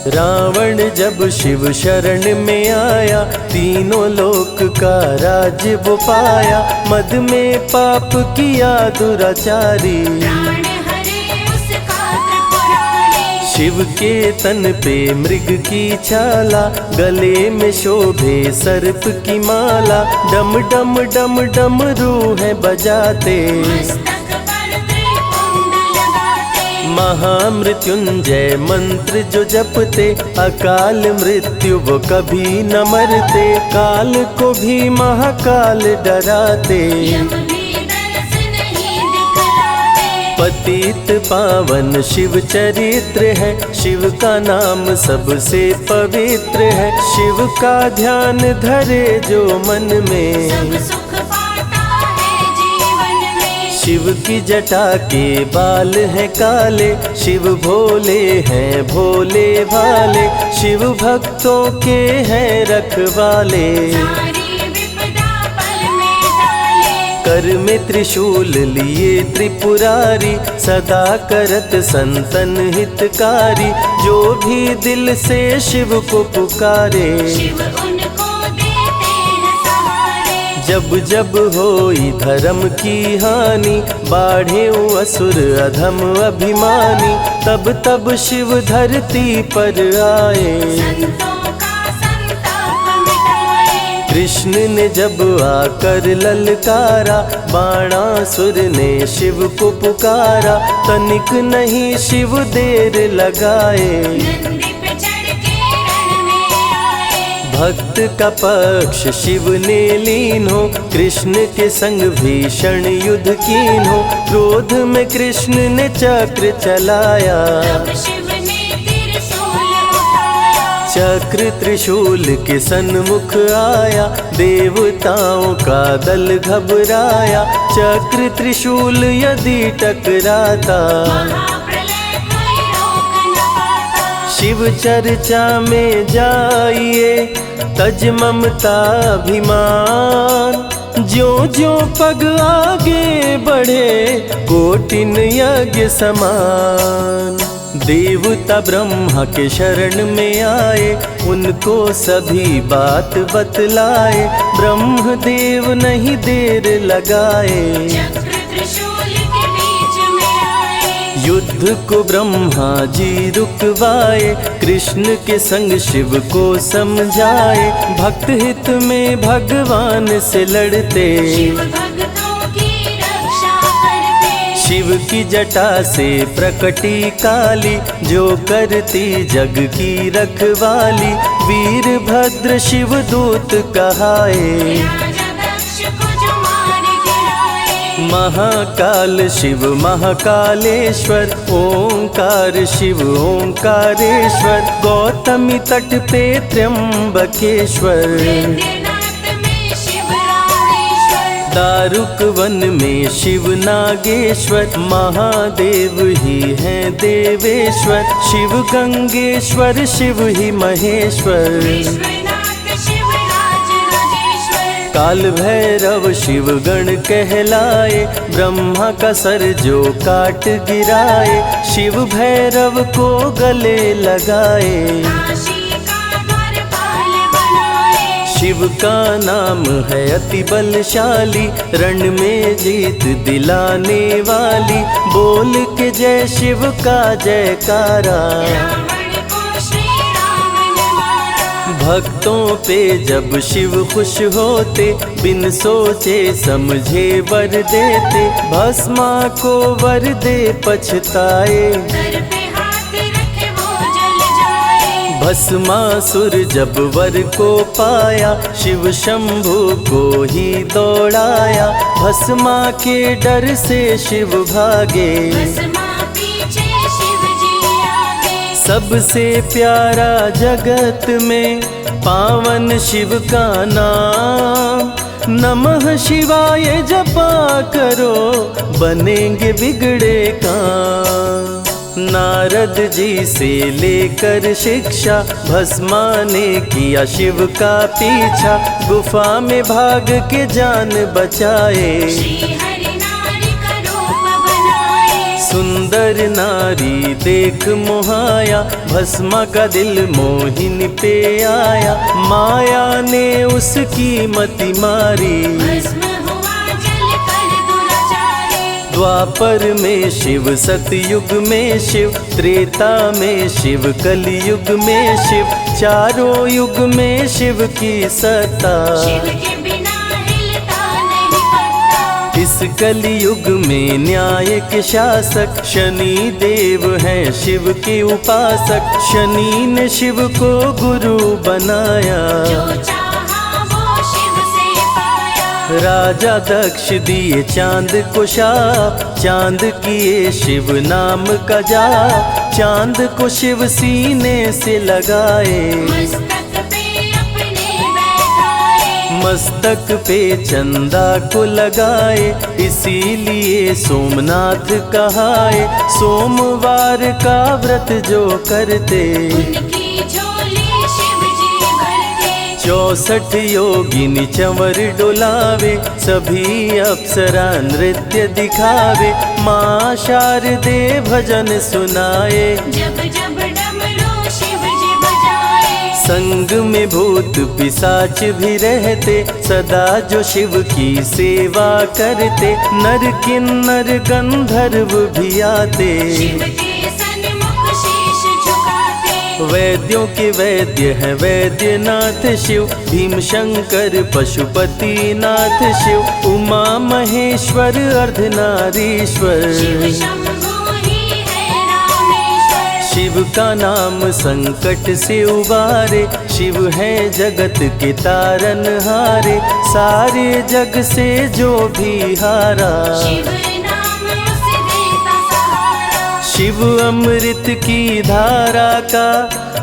रावण जब शिव शरण में आया, तीनों लोक का राज्य वो पाया। मद में पाप किया दुराचारी, प्राण हरे उसका त्रिपुरारी। शिव के तन पे मृग की छाला, गले में शोभे सर्प की माला। डम डम डम डम रूहें बजाते, मस्तक पर त्रिपुंड लगाते। महामृत्युंजय मंत्र जो जपते, अकाल मृत्यु वो कभी न मरते। काल को भी महाकाल डराते, यम भी दरस नहीं दिखलाते। पतित पावन शिव चरित्र है, शिव का नाम सबसे पवित्र है। शिव का ध्यान धरे जो मन सब में, सुख पाता है जीवन में। शिव की जटा के बाल हैं काले, शिव भोले हैं भोले भाले, शिव भक्तों के हैं रखवाले। सारी विपदा पल में टाले, कर में त्रिशूल लिए त्रिपुरारी, सदा करत संतन हितकारी, जो भी दिल से शिव को पुकारे। शिव उनको देते हैं सहारे। जब जब होई धर्म की हानि, बाढ़े असुर अधम अभिमानी, तब तब शिव धरती पर आए। संतों का संताप मिटाए, कृष्ण ने जब आकर ललकारा, बाणासुर ने शिव को पुकारा, तनिक नहीं शिव देर लगाए। नंदी पे चढ़ के रण में आए, भक्त का पक्ष शिव ने लीन हो, कृष्ण के संग भीषण युद्ध कीन हो, क्रोध में कृष्ण ने चक्र चलाया। तब शिव ने त्रिशूल उठाया, चक्र त्रिशूल के सन्मुख आया, देवताओं का दल घबराया, चक्र त्रिशूल यदि टकराता, महाप्रलय कोई रोक न पाता। शिव चर्चा में जाइए, तज ममता अभिमान, ज्यों ज्यों पग आगे बढ़े, कोटिन यज्ञ समान। देवता ब्रह्मा के शरण में आए, उनको सभी बात बतलाए, ब्रह्मदेव नहीं देर लगाए। चक्र त्रिशूल के बीच में आए, युद्ध को ब्रह्मा जी रुकवाए, कृष्ण के संग शिव को समझाए, भक्त हित में भगवान से लड़ते, शिव भक्तों की रक्षा करते। शिव की जटा से प्रकटी काली, जो करती जग की रखवाली, वीरभद्र शिव दूत कहाए। राजा दक्ष को जो मार गिराए, महाकाल शिव महाकालेश्वर, ओंकार शिव ओंकारेश्वर, गौतमी तट पे त्र्यंबकेश्वर, वैद्यनाथ में शिव रामेश्वर, दारुक वन में शिव नागेश्वर, महादेव ही हैं देवेश्वर, शिव गंगेश्वर शिव ही महेश्वर, विश्वनाथ शिव राज राजेश्वर, काल भैरव शिव गण कहलाए, ब्रह्मा का सर जो काट गिराए, शिव भैरव को गले लगाए। काशी का द्वारपाल बनाए, शिव का नाम है अति बलशाली, रण में जीत दिलाने वाली, बोल के जय शिव का जयकारा। रावण को श्री राम ने मारा, भक्तों पे जब शिव खुश होते, बिन सोचे समझे वर देते, भस्मा को वर दे पछताए। सर पे हाथ रखे वो जल जाए, भस्मासुर जब वर को पाया, शिव शंभु को ही दौड़ाया, भस्मा के डर से शिव भागे, भस्मा पीछे शिव जी आगे। सबसे प्यारा जगत में पावन शिव का नाम, नमः शिवाय जपा करो, बनेंगे बिगड़े काम। नारद जी से लेकर शिक्षा, भस्मा ने किया शिव का पीछा, गुफा में भाग के जान बचाए। श्री हरि नारी का रूप बनाए, सुंदर नारी देख मोहाया, भस्मा का दिल मोहिनी पे आया, माया ने उसकी मति मारी। भस्म हुआ जल कर दुराचारी, द्वापर में शिव, सतयुग में शिव, त्रेता में शिव, कलयुग में शिव, चारों युग में शिव की सत्ता। शिव के बिना हिलता नहीं पत्ता, इस कलयुग में न्याय के शासक, शनि देव हैं शिव के उपासक, शनि ने शिव को गुरु बनाया। जो चाहा वो शिव से पाया, राजा दक्ष दिए चांद को शाप, चांद किए शिव नाम का जाप, चांद को शिव सीने से लगाए। मस्तक पे अपने बैठाए, मस्तक पे चंदा को लगाए, इसीलिए सोमनाथ कहाए। सोमवार का व्रत जो करते, उनकी झोली शिव जी भरते। 64 योगिनी चंवर डुलावे, सभी अप्सरा नृत्य दिखावे। माँ शारदे भजन सुनाए, जब जब डमरू शिव जी बजाए। संग में भूत पिशाच भी रहते, सदा जो शिव की सेवा करते। नर किन्नर गंधर्व भी आते, शिव के सन्मुख शीश झुकाते। वैद्यों के वैद्य है वैद्यनाथ शिव। भीम शंकर पशुपति नाथ शिव। उमा महेश्वर अर्धनारीश्वर, शिव शंभु ही है रामेश्वर। शिव का नाम संकट से उबारे, शिव है जगत के तारनहारे। सारे जग से जो भी हारा, शिव नाम उसे देता सहारा। शिव अमृत की धारा का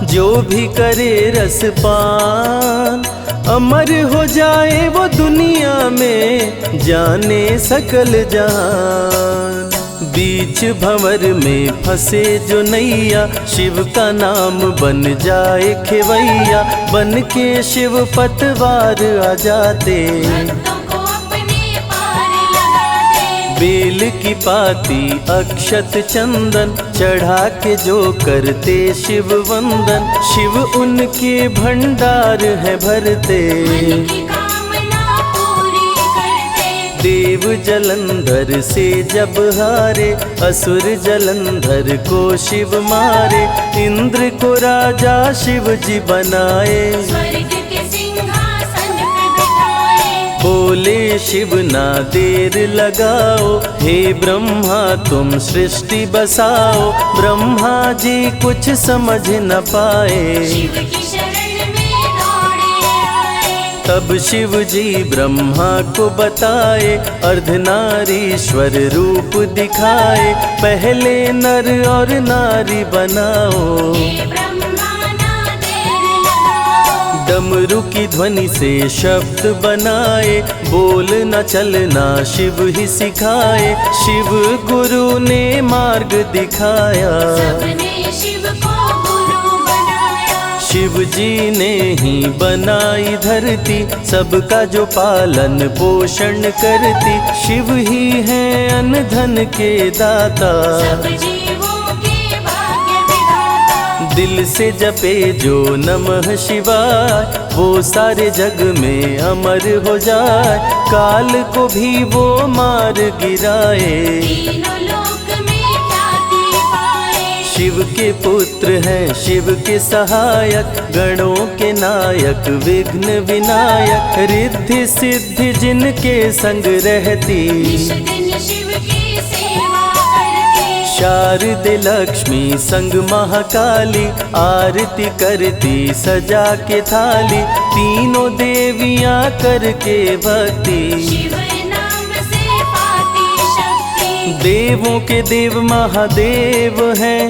जो भी करे रसपान, अमर हो जाए वो दुनिया में जाने सकल जहान। बीच भंवर में फंसे जो नैया, शिव का नाम बन जाए खेवैया। बन के शिव पतवार आ जाते, भक्तों को अपने पार लगाते। बेल की पाती अक्षत चंदन चढ़ा के जो करते शिव वंदन। शिव उनके भंडार है भरते, मन की कामना पूरी करते। देव जलंधर से जब हारे, असुर जलंधर को शिव मारे। इंद्र को राजा शिव जी बनाए, स्वर्ग के सिंहासन पे बिठाए। बोले शिव ना देर लगाओ, हे ब्रह्मा तुम सृष्टि बसाओ। ब्रह्मा जी कुछ समझ न पाए, शिव की शरण में दौड़े आए। तब शिव जी ब्रह्मा को बताए, अर्धनारीश्वर रूप दिखाए। पहले नर और नारी बनाओ, हे ब्रह्मा ना देर लगाओ। डमरू की ध्वनि से शब्द बनाए। बोलना चलना शिव ही सिखाए, शिव गुरु ने मार्ग दिखाया। सबने शिव को गुरु बनाया। शिव जी ने ही बनाई धरती, सबका जो पालन पोषण करती। शिव ही है अन्न धन के दाता, सब जीवों के भाग्य विधाता। दिल से जपे जो नमः शिवाय, वो सारे जग में अमर हो जाए। काल को भी वो मार गिराए, तीनों लोक में ख्याति पाए। शिव के पुत्र हैं शिव के सहायक। गणों के नायक विघ्न विनायक, रिद्धि सिद्धि जिनके संग रहती। निश दिन शिव की सेवा करते। शारदे लक्ष्मी संग महाकाली, आरती करती सजा के थाली। तीनों देवियां करके भक्ति, शिव नाम से पाती शक्ति। देवों के देव महादेव हैं,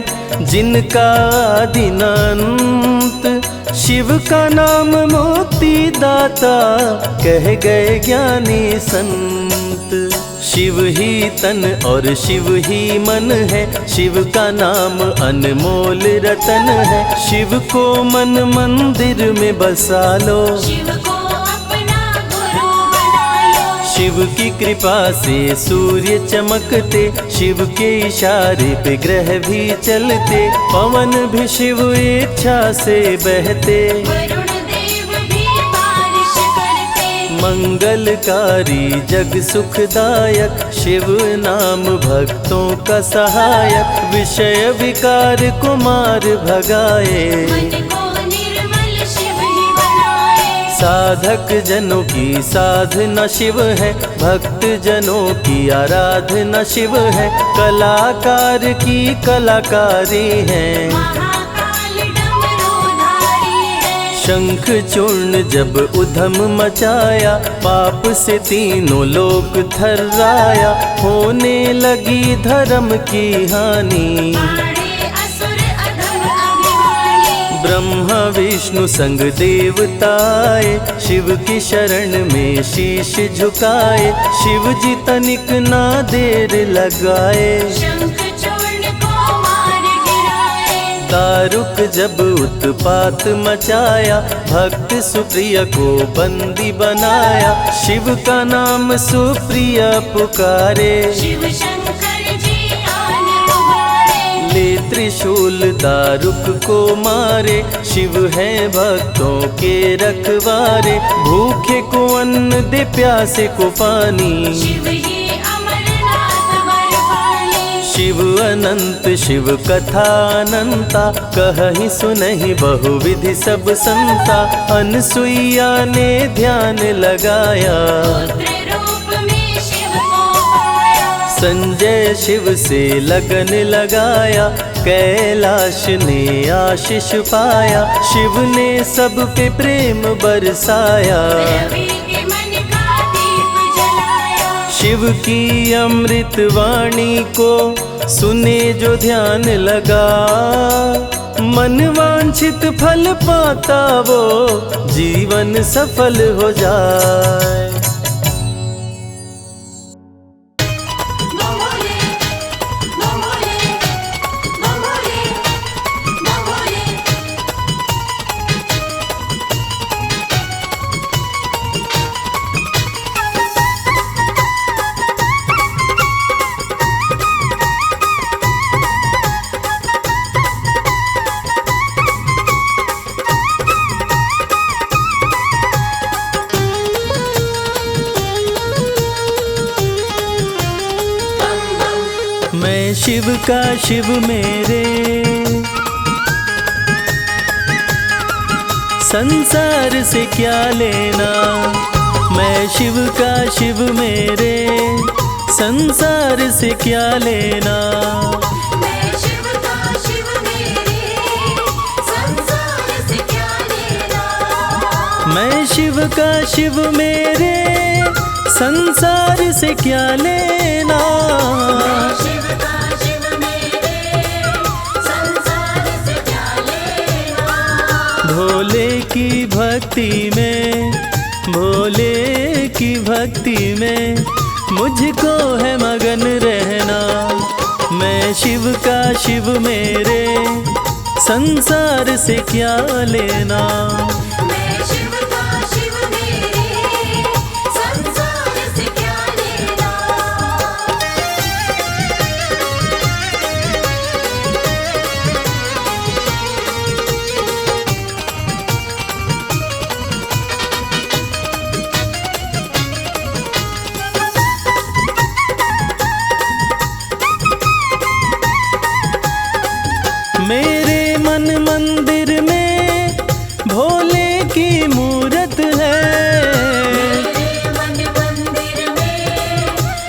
जिनका आदिनांत। शिव का नाम मुक्ति दाता, कह गए ज्ञानी संत। शिव ही तन और शिव ही मन है, शिव का नाम अनमोल रतन है। शिव को मन मंदिर में बसा लो, शिव को अपना गुरु बना लो। शिव की कृपा से सूर्य चमकते, शिव के इशारे पे ग्रह भी चलते। पवन भी शिव इच्छा से बहते, वरुण देव भी बारिश करते। मंगलकारी जग सुखदायक, शिव नाम भक्तों का सहायक। विषय विकार को मार भगाए, मन को निर्मल शिव ही बनाए। साधक जनों की साधना शिव है, भक्त जनों की आराधना शिव है। कलाकार की कलाकारी है, महाकाल डमरूधारी है। शंख चूर्ण जब उधम मचाया, पाप से तीनों लोक थर्राया। होने लगी धर्म की हानि, बाड़े असुर अधम अभिमानी। ब्रह्मा विष्णु संग देवताए, शिव की शरण में शीश झुकाए। शिव जी तनिक ना देर लगाए, शंख चूर्ण को मार गिराए। दारुक जब उत्पात मचाया, भक्त सुप्रिया को बंदी बनाया। शिव का नाम सुप्रिया पुकारे, शिव शंकर जी आन उबारे। ले त्रिशूल दारुक को मारे। शिव है भक्तों के रखवारे, भूखे को अन्न दे प्यासे को पानी। शिव ही अमरनाथ बरपाली। शिव अनंत शिव कथा अनंता, कहहि सुनहि बहुविधि सब संता। अनसुईया ने ध्यान लगाया, पुत्र रूप में शिव को पाया। संजय शिव से लगन लगाया। कैलाश ने आशीष पाया, शिव ने सब पे प्रेम बरसाया। रवि के मन का दीप जलाया। शिव की अमृत वाणी को सुने जो ध्यान लगा, मन वांछित फल पाता वो जीवन सफल हो जाए। बंगोले बंगोले बंगोले बंगोले। मैं शिव का शिव मेरे, संसार से क्या लेना। मैं शिव का शिव मेरे, संसार से क्या लेना। मैं शिव का शिव मेरे, संसार से क्या लेना। मैं शिव का शिव मेरे, संसार से क्या लेना। शिव का शिव मेरे, संसार से क्या लेना। भोले की भक्ति में, भोले की भक्ति में मुझको है मगन रहना। मैं शिव का शिव मेरे, संसार से क्या लेना। मैं शिव का शिव मेरे, संसार से क्या लेना। मेरे मन मंदिर में भोले की मूरत है। मेरे मन मंदिर में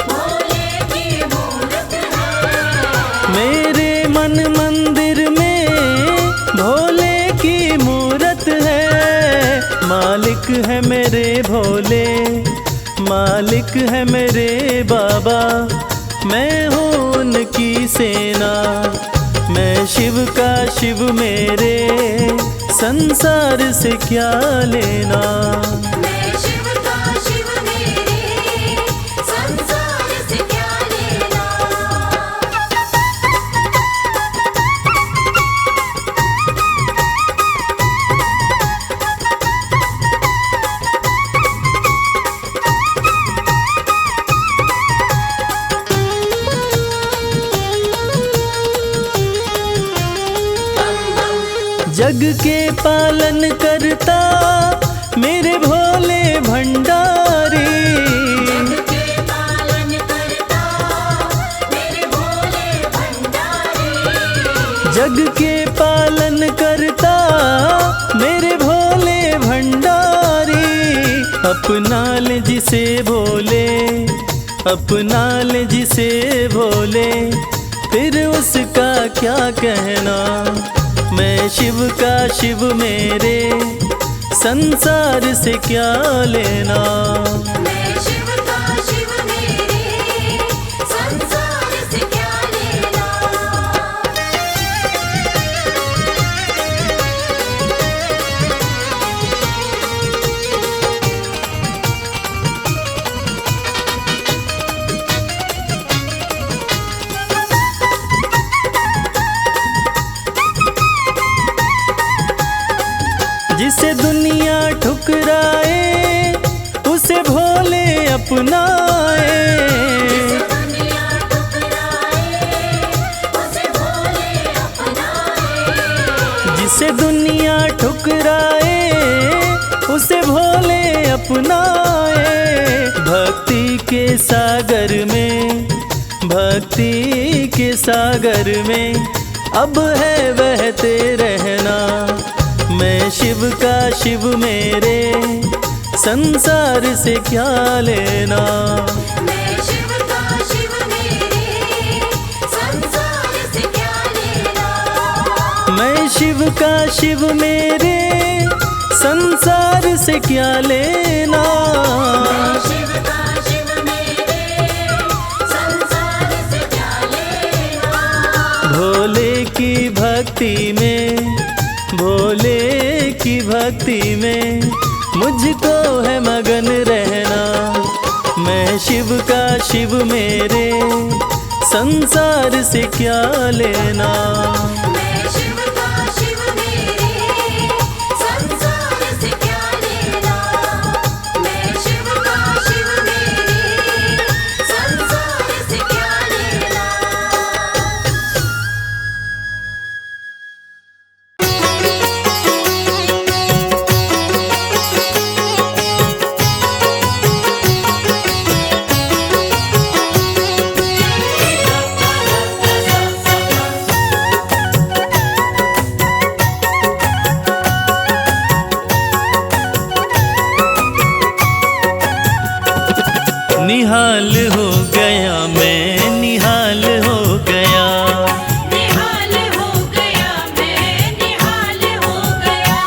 भोले की मूरत है। मेरे मन मंदिर में भोले की मूरत है। मालिक है मेरे भोले, मालिक है मेरे बाबा। मैं हूँ उनकी सेना। मैं शिव का शिव मेरे, संसार से क्या लेना। मैं शिव का शिव मेरे, संसार से क्या लेना। जग के पालन करता मेरे भोले भंडारी। जग के पालन करता मेरे भोले भंडारी। जग के पालन करता मेरे भोले भंडारी। अपना ले जिसे भोले, अपना ले जिसे भोले, फिर उसका क्या कहना। मैं शिव का शिव मेरे, संसार से क्या लेना। मैं शिव का शिव मेरे, संसार से क्या लेना। अपनाए। जिसे दुनिया ठुकराए उसे भोले अपनाए। भक्ति के सागर में, भक्ति के सागर में अब है बहते रहना। मैं शिव का शिव मेरे संसार से क्या लेना। मैं शिव का शिव मेरे संसार से क्या लेना। मैं शिव का शिव मेरे संसार से क्या लेना। मैं शिव का शिव मेरे संसार से क्या लेना। भोले की भक्ति में, भोले की भक्ति में मुझको है मगन रहना। मैं शिव का शिव मेरे संसार से क्या लेना। मैं शिव का शिव मेरे संसार से क्या लेना। मैं शिव का शिव मेरे संसार से क्या लेना। निहाल हो गया मैं, निहाल हो गया। निहाल हो गया मैं, निहाल हो गया।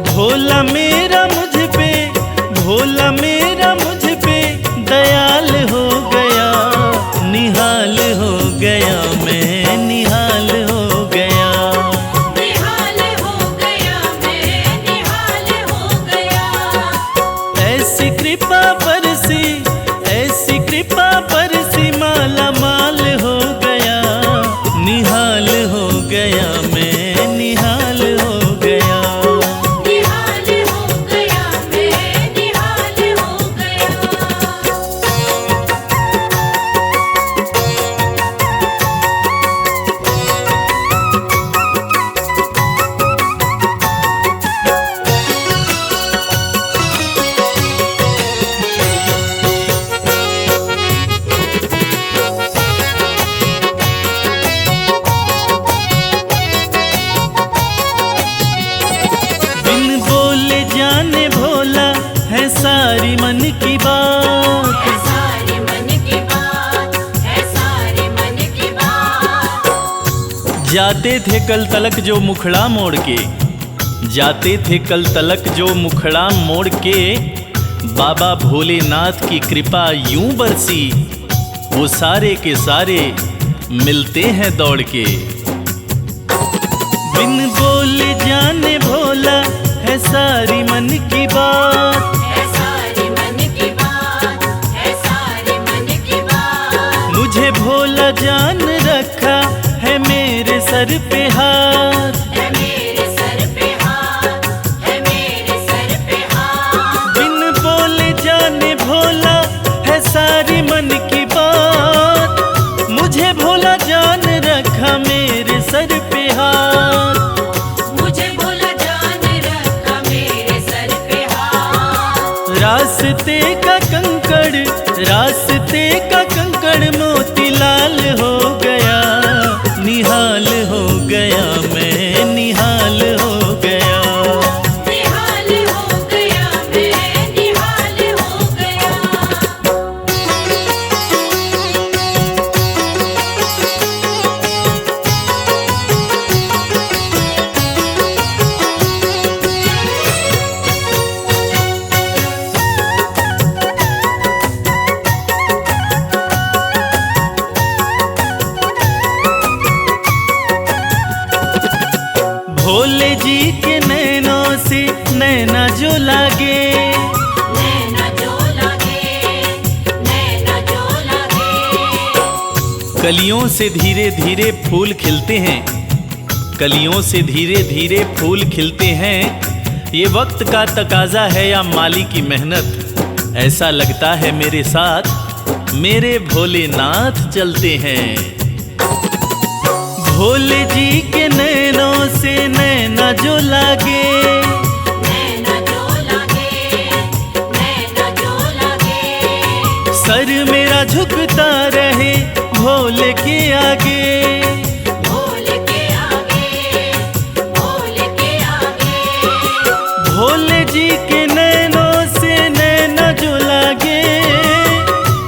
भोला मेरा मुझ पे, भोला मेरा मुझ पे दयाल हो गया। निहाल हो गया मैं, निहाल हो गया। निहाल हो गया मैं, निहाल हो गया। ऐसी कृपा बरसी, ऐसी कृपा बरसी माला माल हो गया। निहाल हो गया मैं, निहाल हो गया। निहाल हो गया मैं, निहाल हो गया। बिन बोले जाने भोला है सारी मन की बात। है सारी मन की बात, है सारी मन की बात। जाते थे कल तलक जो मुखड़ा मोड़ के, जाते थे कल तलक जो मुखड़ा मोड़ के। बाबा भोलेनाथ की कृपा यूं बरसी, वो सारे के सारे मिलते हैं दौड़ के। बिन बोले जाने भोला है सारी मन की बात। है सारी मन की बात, है सारी मन की बात। मुझे भोला जान रखा है मेरे सर पे हाथ। है मेरे सर पे हाथ, है मेरे सर पे हाथ। बिन बोले जाने भोला है सारी मन की बात। मुझे भोला जान रखा मेरे सर पे हाथ। मुझे भोला जान रखा मेरे सर पे हाथ। रास्ते का कंकड़, रास्ते का कंकड़ मोतीलाल हो गया। निहाल हो गया मैं, निहाल हो गया। निहाल हो गया मैं, निहाल हो गया। भोले जी के नैनों से नैना जो लागे। नैना जो लागे, नैना जो लागे। कलियों से धीरे धीरे फूल खिलते हैं, कलियों से धीरे धीरे फूल खिलते हैं। ये वक्त का तकाजा है या माली की मेहनत, ऐसा लगता है मेरे साथ मेरे भोलेनाथ चलते हैं। भोले जी के नैनों से नैना जो लागे, नैना जो लागे, नैना जो लागे। सर मेरा झुकता रहे भोले के आगे, भोले के आगे, भोले के आगे। भोले जी के नैनों से नैना जो लागे,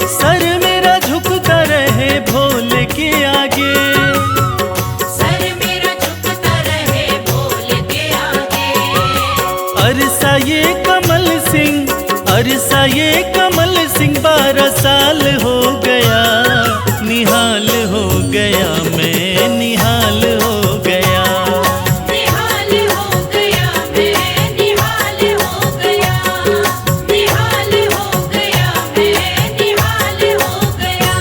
सर मेरा झुकता रहे भोले के आगे। सर मेरा झुकता रहे भोले के आगे। अरसा ये कमल सिंह, अरसा ये कमल सिंह 12 साल हो गया, निहाल हो गया मैं, निहाल हो गया। निहाल हो गया मैं, निहाल हो गया। निहाल हो गया मैं, निहाल हो गया।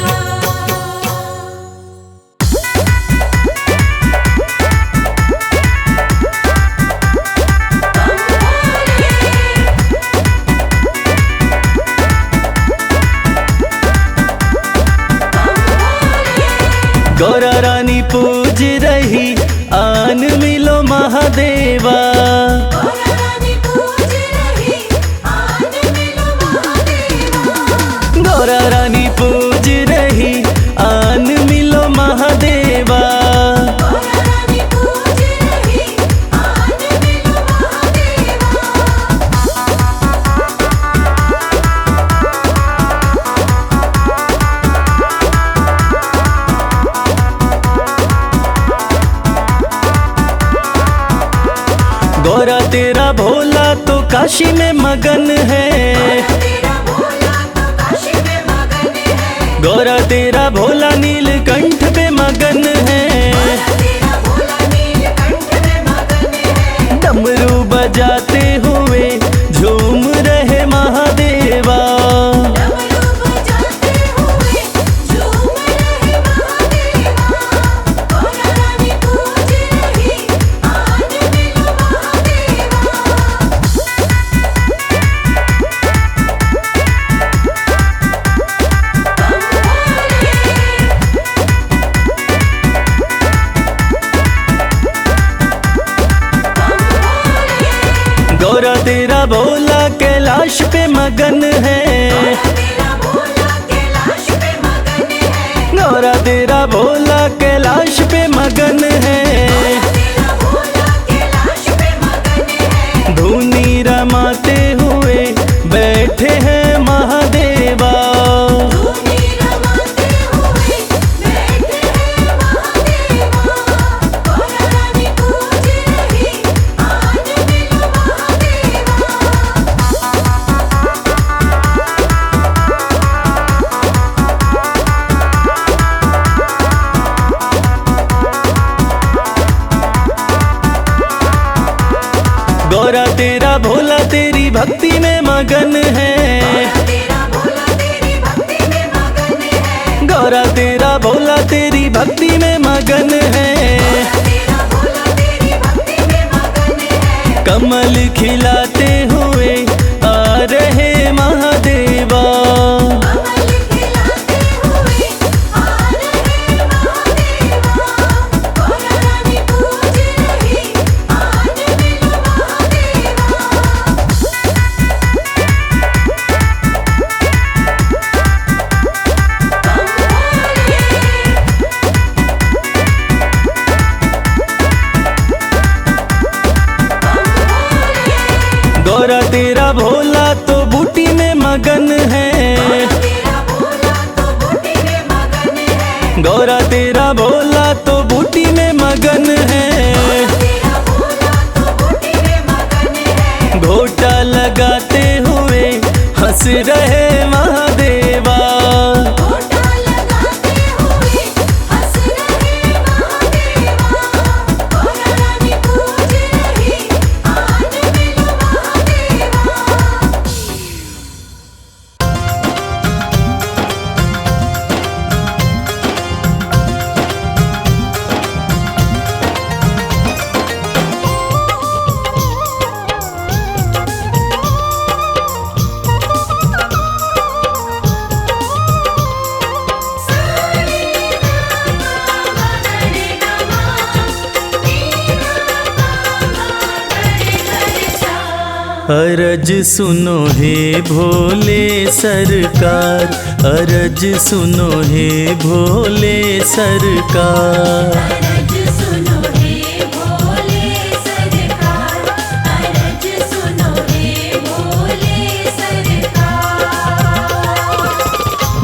गौरा रानी पूज रही आन मिलो महादेवा, गौरा रानी पूज रही आन मिलो महादेवा। गौरा रानी पूज रही आन मिलो महादेवा। गौरा रानी पूज रही आन मिलो महादेवा। गौरा तेरा भोला तो काशी में मगन है, तेरा भोला तो काशी में मगन है। गौरा तेरा भोला नीलकंठ पे मगन है। तेरा भोला नीलकंठ में मगन है। डमरू बजाते हुए झूम रहे महादेवा। डमरू बजाते हुए झूम रहे महादेवा। गौरा रानी पूज रही आन मिलो महादेवा। गौरा तेरा भोला कैलाश पे मगन है, तेरा भोला कैलाश पे मगन है। गौरा तेरा भोला कैलाश पे मगन है। तेरा भोला कैलाश पे मगन है। धुनी रमाते हुए बैठे हैं महादेवा। धूनी रमाते हुए बैठे हैं महादेवा। गौरा रानी पूज रही आन मिलो महादेवा। गौरा तेरा भोला तेरी भक्ति में मगन है, तेरा भोला तेरी भक्ति में मगन है। गौरा तेरा भोला तेरी भक्ति में मगन है। तेरा भोला तेरी भक्ति में मगन है। कमल खिलाते हुए आ रहे महादेवा। कमल खिलाते हुए आ रहे महादेवा। गौरा रानी पूज रही आन मिलो महादेवा। गौरा तेरा भोला तो बूटी में मगन है, तेरा भोला तो बूटी में मगन है। गौरा तेरा भोला तो बूटी में मगन है। तेरा भोला तो बूटी में मगन है। घोटा लगाते हुए हंस रहे महादेवा। घोटा लगाते हुए हंस रहे महादेवा। गौरा रानी पूज रही आन मिलो महादेवा। अरज सुनो हे भोले सरकार, अरज सुनो हे भोले सरकार। अरज सुनो हे भोले सरकार, अरज सुनो हे भोले सरकार।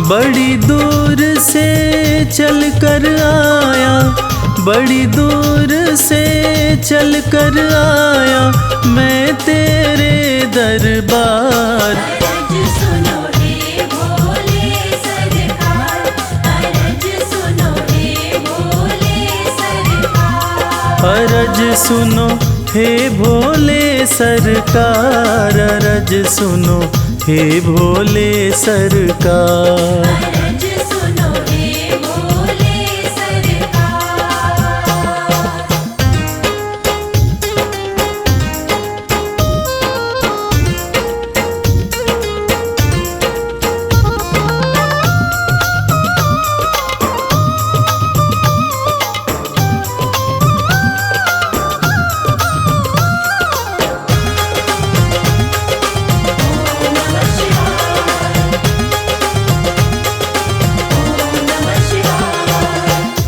बड़ी दूर से चल कर आया, बड़ी दूर से चल कर आया मैं तेरे दरबार। अरज सुनो हे भोले सरकार, अरज सुनो हे भोले सरकार। अरज सुनो हे भोले सरकार, अरज सुनो हे भोले सरकार। अरज सुनो हे भोले सरकार।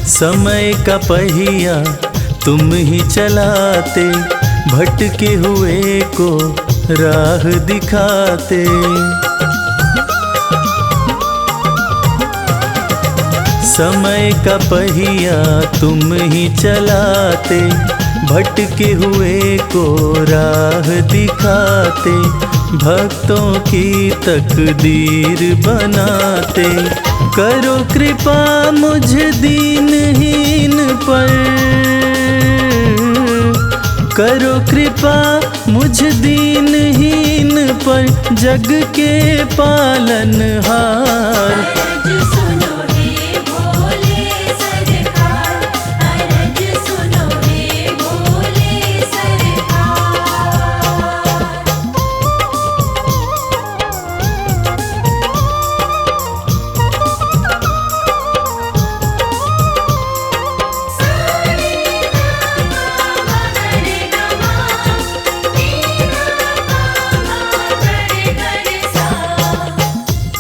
समय का पहिया तुम ही चलाते, भटके हुए को राह दिखाते। समय का पहिया तुम ही चलाते, भटके हुए को राह दिखाते। भक्तों की तकदीर बनाते, करो कृपा मुझ दीनहीन पर, करो कृपा मुझ दीनहीन पर, जग के पालनहार। अरज सुनो हे भोले सरकार, अरज सुनो हे भोले सरकार।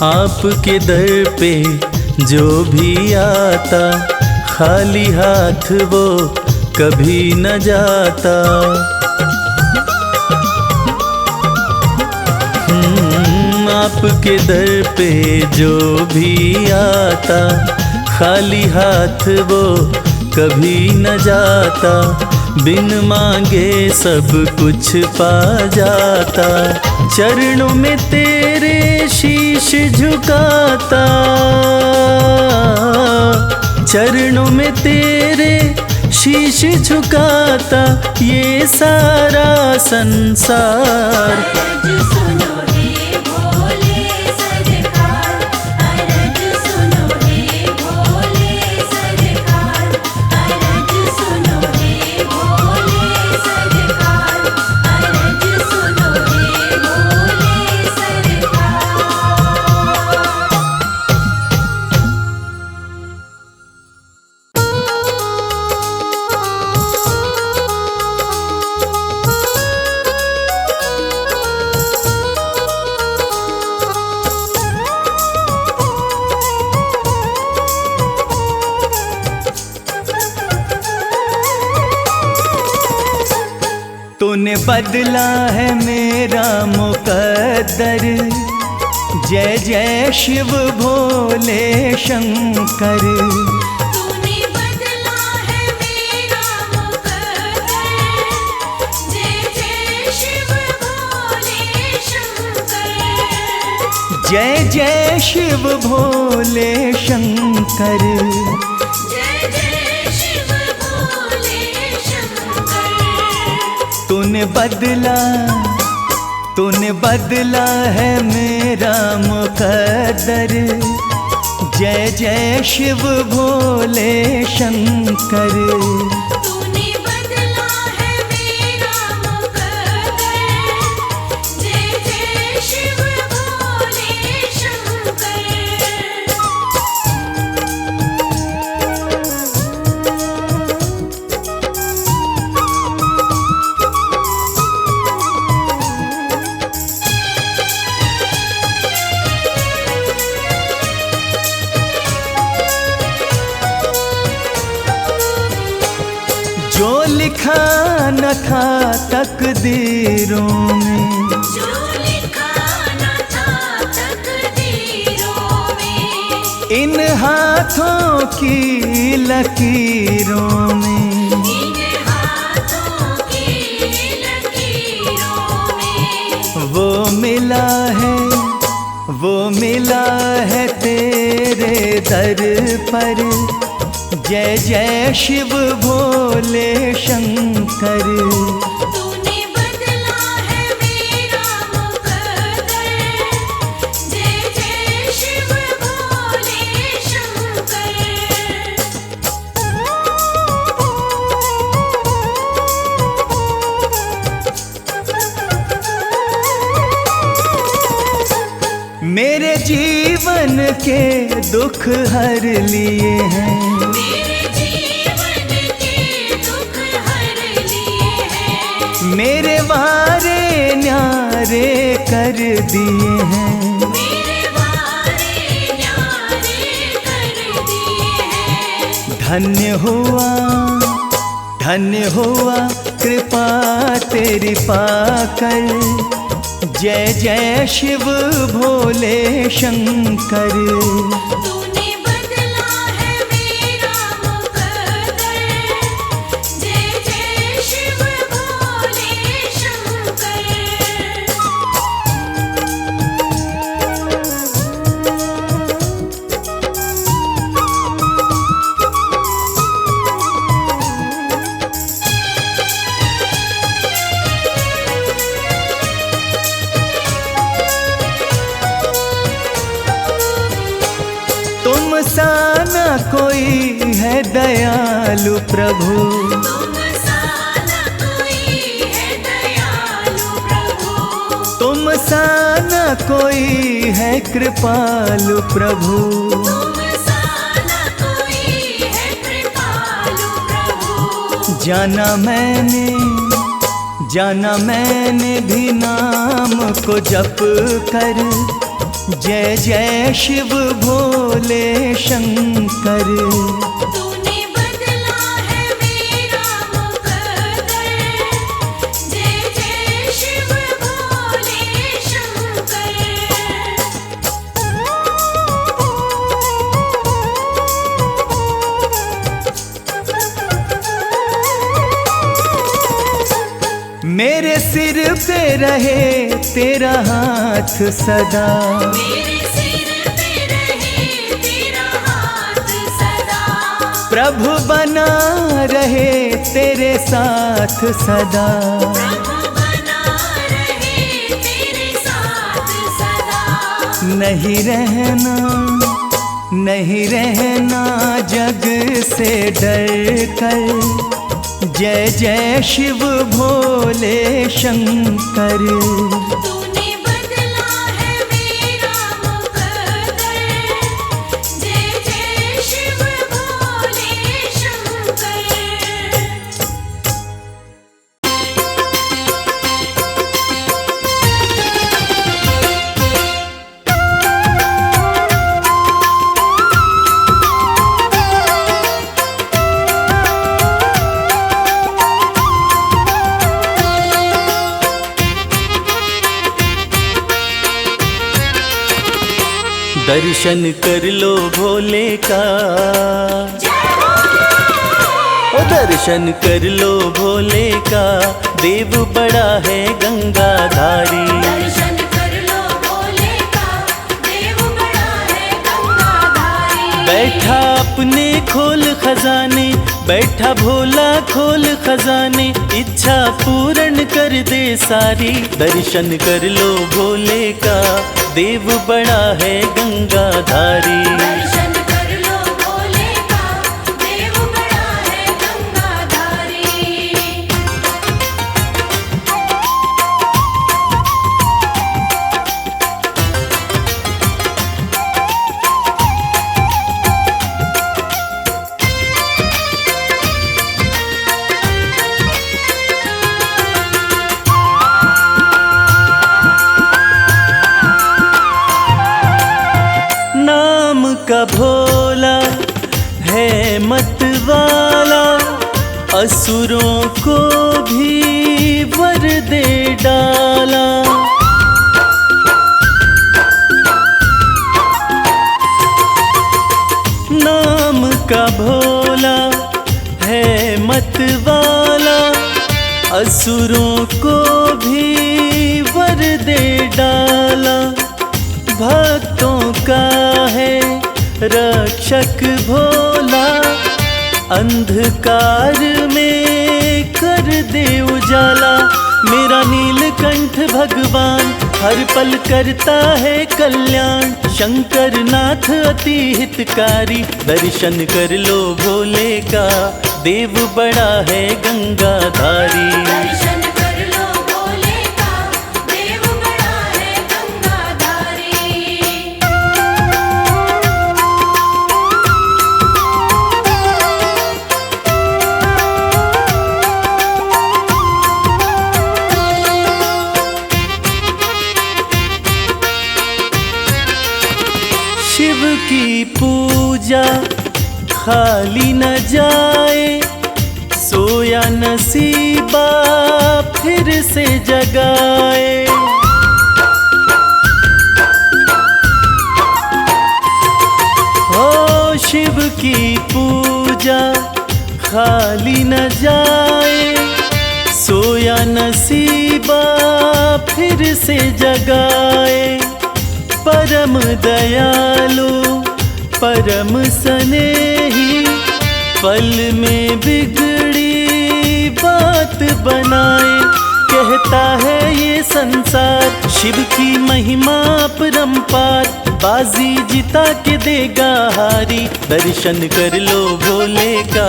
आपके दर पे जो भी आता, खाली हाथ वो कभी न जाता। आपके दर पे जो भी आता, खाली हाथ वो कभी न जाता। बिन मांगे सब कुछ पा जाता, चरणों में तेरे शीश झुकाता, चरणों में तेरे शीश झुकाता ये सारा संसार। अरज सुनो हे भोले सरकार, अरज सुनो हे भोले सरकार, अरज सुनो हे भोले सरकार, अरज सुनो हे भोले सरकार। तूने बदला है मेरा मुकद्दर, जय जय शिव भोले शंकर। तूने बदला है मेरा मुकद्दर, जय जय शिव भोले शंकर। जय जय शिव भोले शंकर। जय जय शिव भोले शंकर। तूने बदला है मेरा मुकद्दर, जय जय शिव भोले शंकर। तूने बदला है मेरा मुकद्दर, जय जय शिव भोले शंकर। लिखा न था तकदीरों में, जो लिखा न था तकदीरों में, इन हाथों की लकीरों में, इन हाथों की लकीरों में, वो मिला है, वो मिला है तेरे दर पर। जय जय शिव भोले शंकर। तूने बदला है मेरा मुकद्दर, जय जय शिव भोले शंकर। मेरे जीवन के दुख हर लिए हैं, मेरे जीवन के दुख हर लिए हैं, मेरे वारे न्यारे कर दिए हैं। मेरे वारे न्यारे कर दिए हैं। धन्य हुआ कृपा तेरी पाकर। जय जय शिव भोले शंकर। तूने बदला है मेरा मुकद्दर, जय जय शिव भोले शंकर। तुम सा न कोई है दयालु प्रभु, तुम सा न कोई है दयालु प्रभु, तुम सा न कोई है कृपालु प्रभु। तुम सा न कोई है कृपालु प्रभु। जाना मैंने भी नाम को जप कर। जय जय शिव भोले शंकर। तूने बदला है मेरा मुकद्दर, जय जय शिव भोले शंकर। मेरे सिर पे रहे तेरा हाथ सदा, मेरे सिर पे रहे तेरा हाथ सदा, प्रभु बना रहे तेरे साथ सदा। प्रभु बना रहे तेरे साथ सदा। नहीं रहना जग से डर कर। जय जय शिव भोले शंकर। तूने बदला है मेरा मुकद्दर, जय जय शिव भोले शंकर। दर्शन कर लो भोले का, ओ दर्शन कर लो भोले का, देव बड़ा है गंगाधारी। दर्शन कर लो भोले का, देव बड़ा है गंगाधारी। बैठा अपने खोल खजाने, बैठा भोला खोल खजाने, इच्छा पूर्ण कर दे सारी। दर्शन कर लो भोले का, देव बड़ा है गंगाधारी। दर्शन कर लो भोले का, देव बड़ा है गंगाधारी। नाम का भोला असुरों को भी वर दे डाला। नाम का भोला है मतवाला, असुरों को भी वर दे डाला। भक्तों का है रक्षक भोला, अंधकार में कर दे उजाला। मेरा नीलकंठ भगवान हर पल करता है कल्याण। शंकर नाथ अति हितकारी, दर्शन कर लो भोले का, देव बड़ा है गंगाधारी। दर्शन कर लो भोले का, देव बड़ा है गंगाधारी। शिव की पूजा खाली न जाए, सोया नसीबा फिर से जगाए। हो शिव की पूजा खाली न जाए, सोया नसीबा फिर से जगाए। परम दयालु परम स्नेही, पल में बिगड़ी बात बनाए। कहता है ये संसार शिव की महिमा परम्पार, बाजी जिता के देगा हारी। दर्शन कर लो भोले का,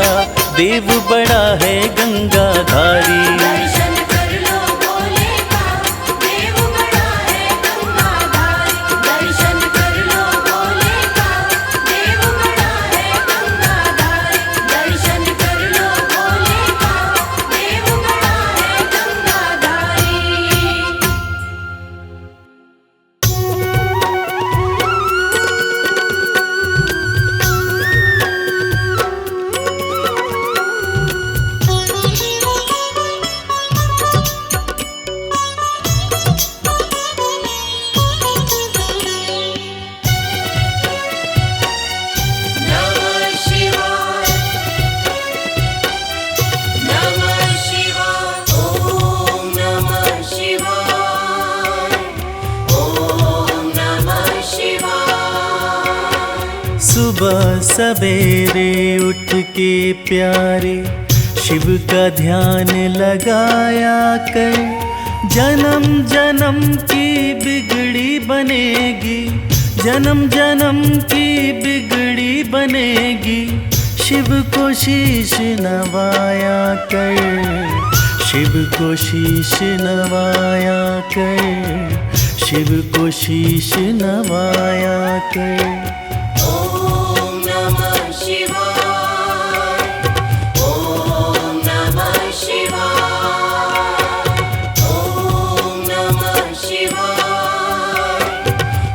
देव बड़ा है गंगाधारी। दर्शन कर लो भोले का, देव बड़ा है गंगाधारी। दर्शन कर लो भोले का, देव बड़ा है गंगाधारी। दर्शन कर लो भोले का, देव बड़ा है गंगाधारी। नमः शिवाय, नमः शिवाय, ओम नमः शिवाय, ओम नमः शिवाय। सुबह सवेरे उठ के प्यारे शिव का ध्यान लगाया कर, जन्म जन्म की बिगड़ी बनेगी, जन्म जन्म की बिगड़ी बनेगी। शिव को शीश नवाया कर, शिव को शीश नवाया कर, शिव को शीश नवाया कर। ओम नमः शिवाय, ओम नमः शिवाय, ओम नमः शिवाय,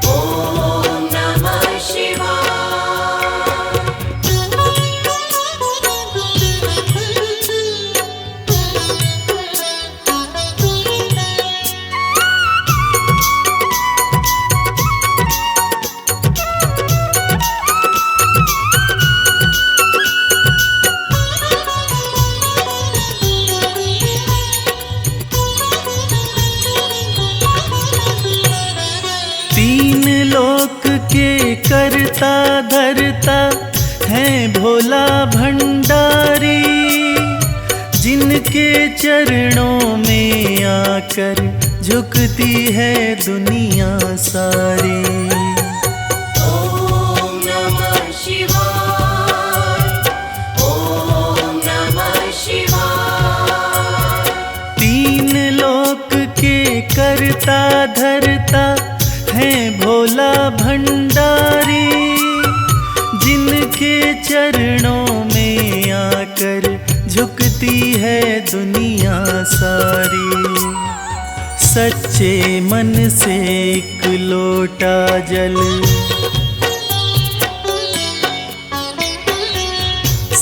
ओम नमः शिवाय। तीन लोक के करता धरता है भोला भंडारी, जिनके चरणों में आकर झुकती है दुनिया सारी। ओम नमः शिवाय, ओम नमः शिवाय। तीन लोक के करता धरता है भोला भंडारी, जिनके चरणों में आकर झुकती है दुनिया सारी। सच्चे मन से एक लोटा जल,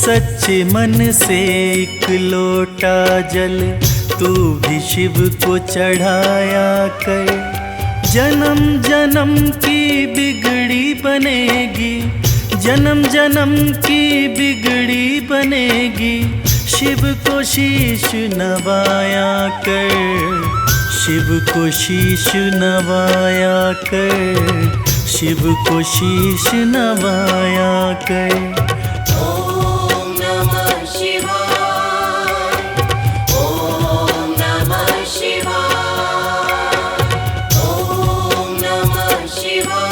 सच्चे मन से एक लोटा जल तू भी शिव को चढ़ाया कर। जन्म जन्म की बिगड़ी बनेगी, जन्म जन्म की बिगड़ी बनेगी। शिव को शीश नवाया कर, शिव को शीश नवाया कर, शिव को शीश नवाया कर। ओम नमः शिवाय, ओम नमः शिवाय, ओम नमः शिवाय,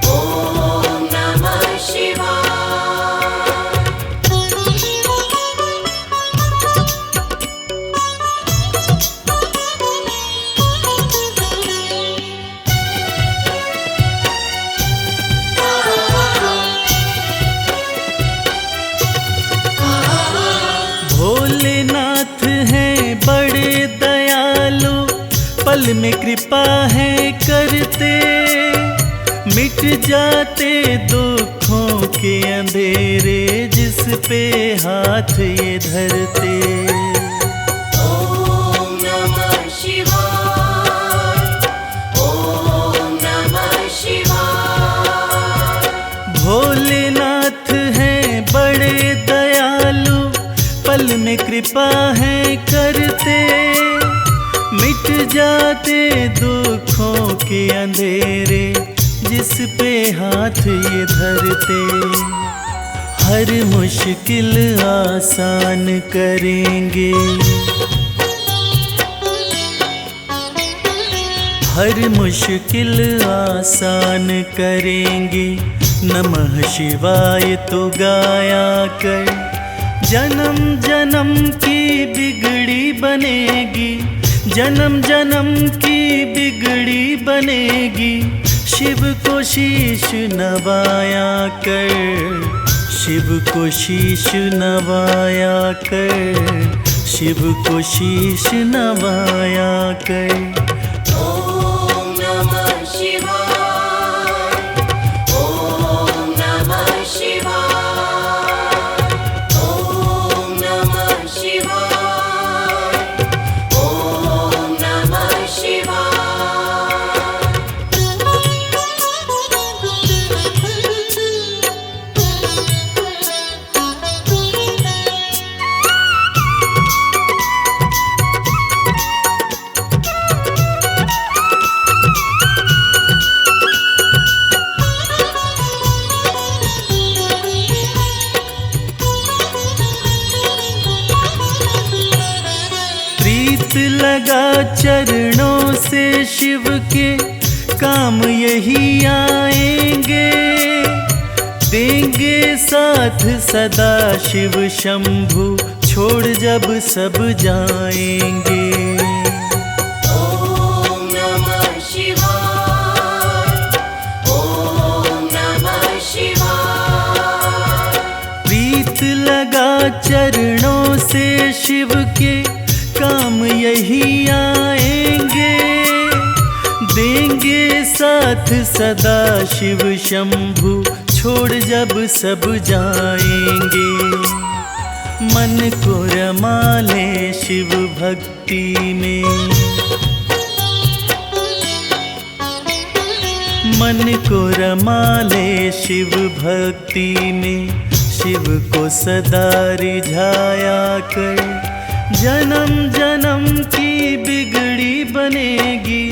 ओम नमः शिवाय। भोलेनाथ हैं बड़े दयालु, पल में कृपा है करते। मिट जाते दुखों के अंधेरे, जिस पे हाथ ये धरते। ओम नमः शिवाय, ओम नमः शिवाय। भोलेनाथ हैं बड़े दयालु, पल में कृपा है करते। मिट जाते दुखों के अंधेरे, जिस पे हाथ ये धरते। हर मुश्किल आसान करेंगे, हर मुश्किल आसान करेंगे। नमः शिवाय तो गाया कर। जन्म जन्म की बिगड़ी बनेगी, जन्म जन्म की बिगड़ी बनेगी। शिव को शीश नवाया कर, शिव को शीश नवाया कर, शिव को शीश नवाया कर। ओम नमः शिवाय, ओम नमः शिवाय, ओम नमः शिवाय, ओम नमः शिवाय। प्रीत लगा चरणों से शिव के, काम यही आएंगे। देंगे साथ सदा शिव शंभु, छोड़ जब सब जाएंगे। ओम नमः शिवाय, ओम नमः शिवाय। प्रीत लगा चरणों से शिव के, काम यही आएंगे। देंगे साथ सदा शिव शंभु, छोड़ जब सब जाएंगे। मन को रमा ले शिव भक्ति में, मन को रमा ले शिव भक्ति में। शिव को सदा रिझाया कर। जन्म जन्म की बिगड़ी बनेगी,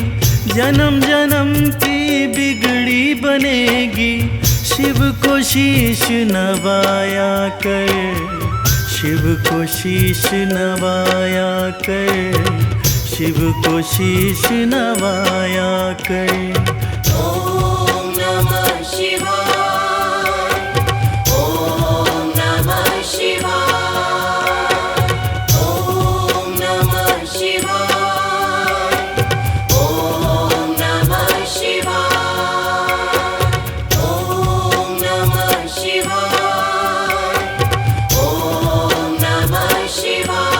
जन्म जन्म की बिगड़ी बनेगी। शिव को शीश नवाया कर, शिव को शीश नवाया कर, शिव को शीश नवाया कर। ओम नमः शिवाय, ओम नमः शिवाय, ओम नमः शिवाय, ओम नमः शिवाय, ओम नमः शिवाय, ओम नमः शिवाय,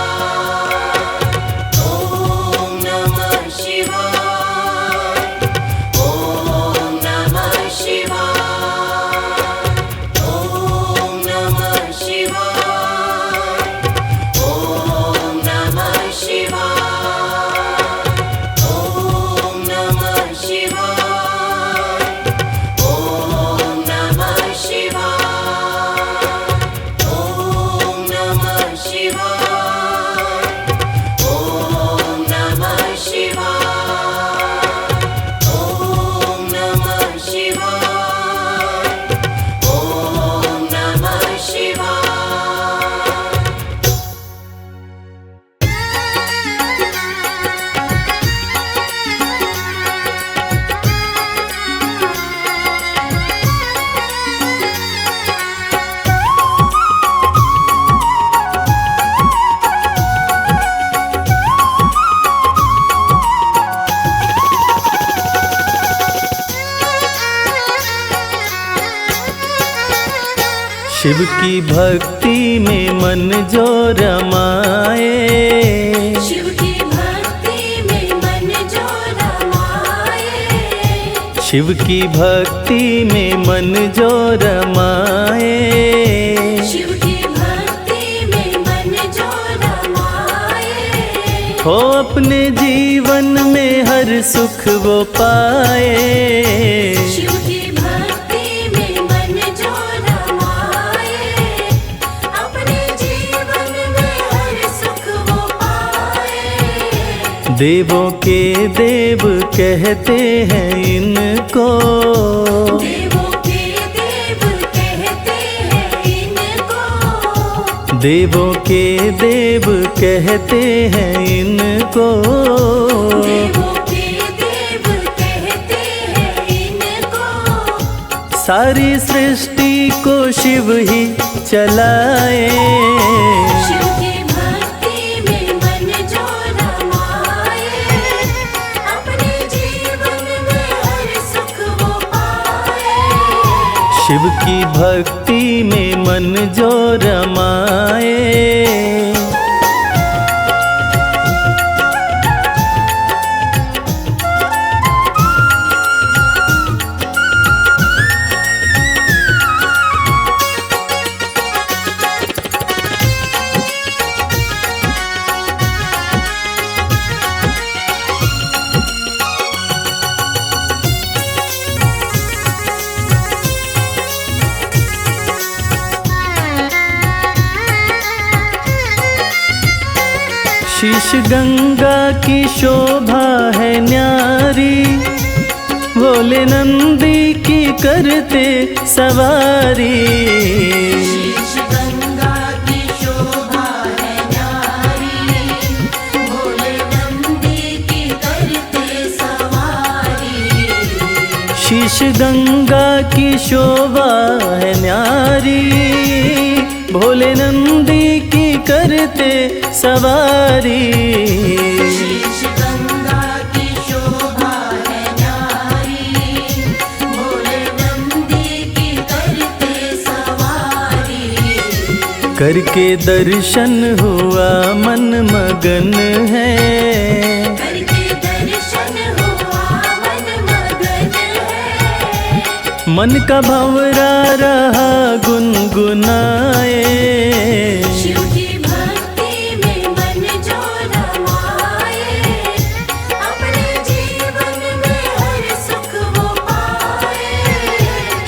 ओम नमः शिवाय, ओम नमः शिवाय। शिव की भक्ति में मन जो रमाए, शिव की भक्ति में मन जो रमाए, शिव की भक्ति में मन जो रमाए, शिव की भक्ति में मन जो रमाए, हो अपने जीवन में हर सुख वो पाए। शिव की भक्ति में मन जो रमाए, अपने जीवन में हर सुख वो पाए। देवों के देव कहते हैं इनको, देवों के देव कहते हैं इनको, देवों के देव कहते हैं इनको, देवों के देव कहते हैं इनको, सारी सृष्टि को शिव ही चलाए। शिव की भक्ति में मन जो रमाए, अपने जीवन में हर सुख वो पाए। शिव की भक्ति में मन जो रमाए। शीश गंगा की शोभा है न्यारी, भोले नंदी की करते सवारी। शीश गंगा की शोभा है न्यारी, भोले नंदी की करते सवारी। शीश गंगा की शोभा है न्यारी, भोले नंदी की करते सवारी। शीश गंगा की शोभा है न्यारी, भोले नंदी की करते सवारी। करके दर्शन हुआ मन मगन है, करके दर्शन हुआ मन मगन है। मन का भंवरा रहा गुनगुनाए। शिव की भक्ति में मन जो रमाए, अपने जीवन में हर सुख वो पाए।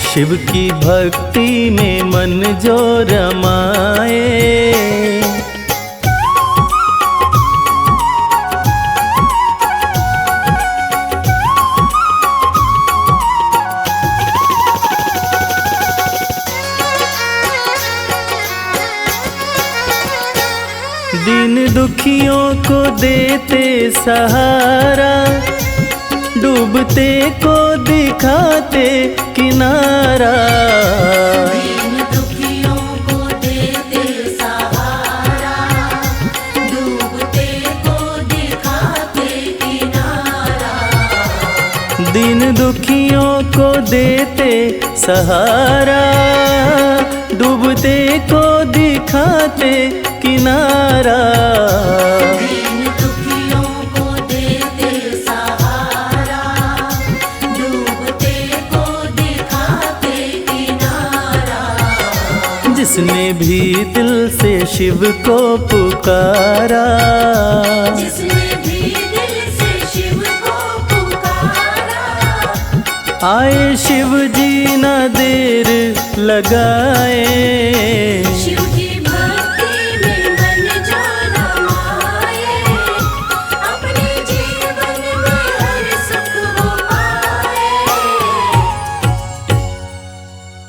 शिव की भक्ति में मन जो रमाए। दीन दुखियों को देते सहारा, डूबते को दिखाते किनारा। दीन दुखियों को देते सहारा, डूबते को दिखाते किनारा। दीन दुखियों को देते सहारा, डूबते को दिखाते किनारा। दीन दुखियों को देते सहारा, डूबते को दिखाते किनारा। जिसने भी दिल से शिव को पुकारा, जिसने भी दिल से शिव को पुकारा, आए शिव जी ना देर लगाए। शिव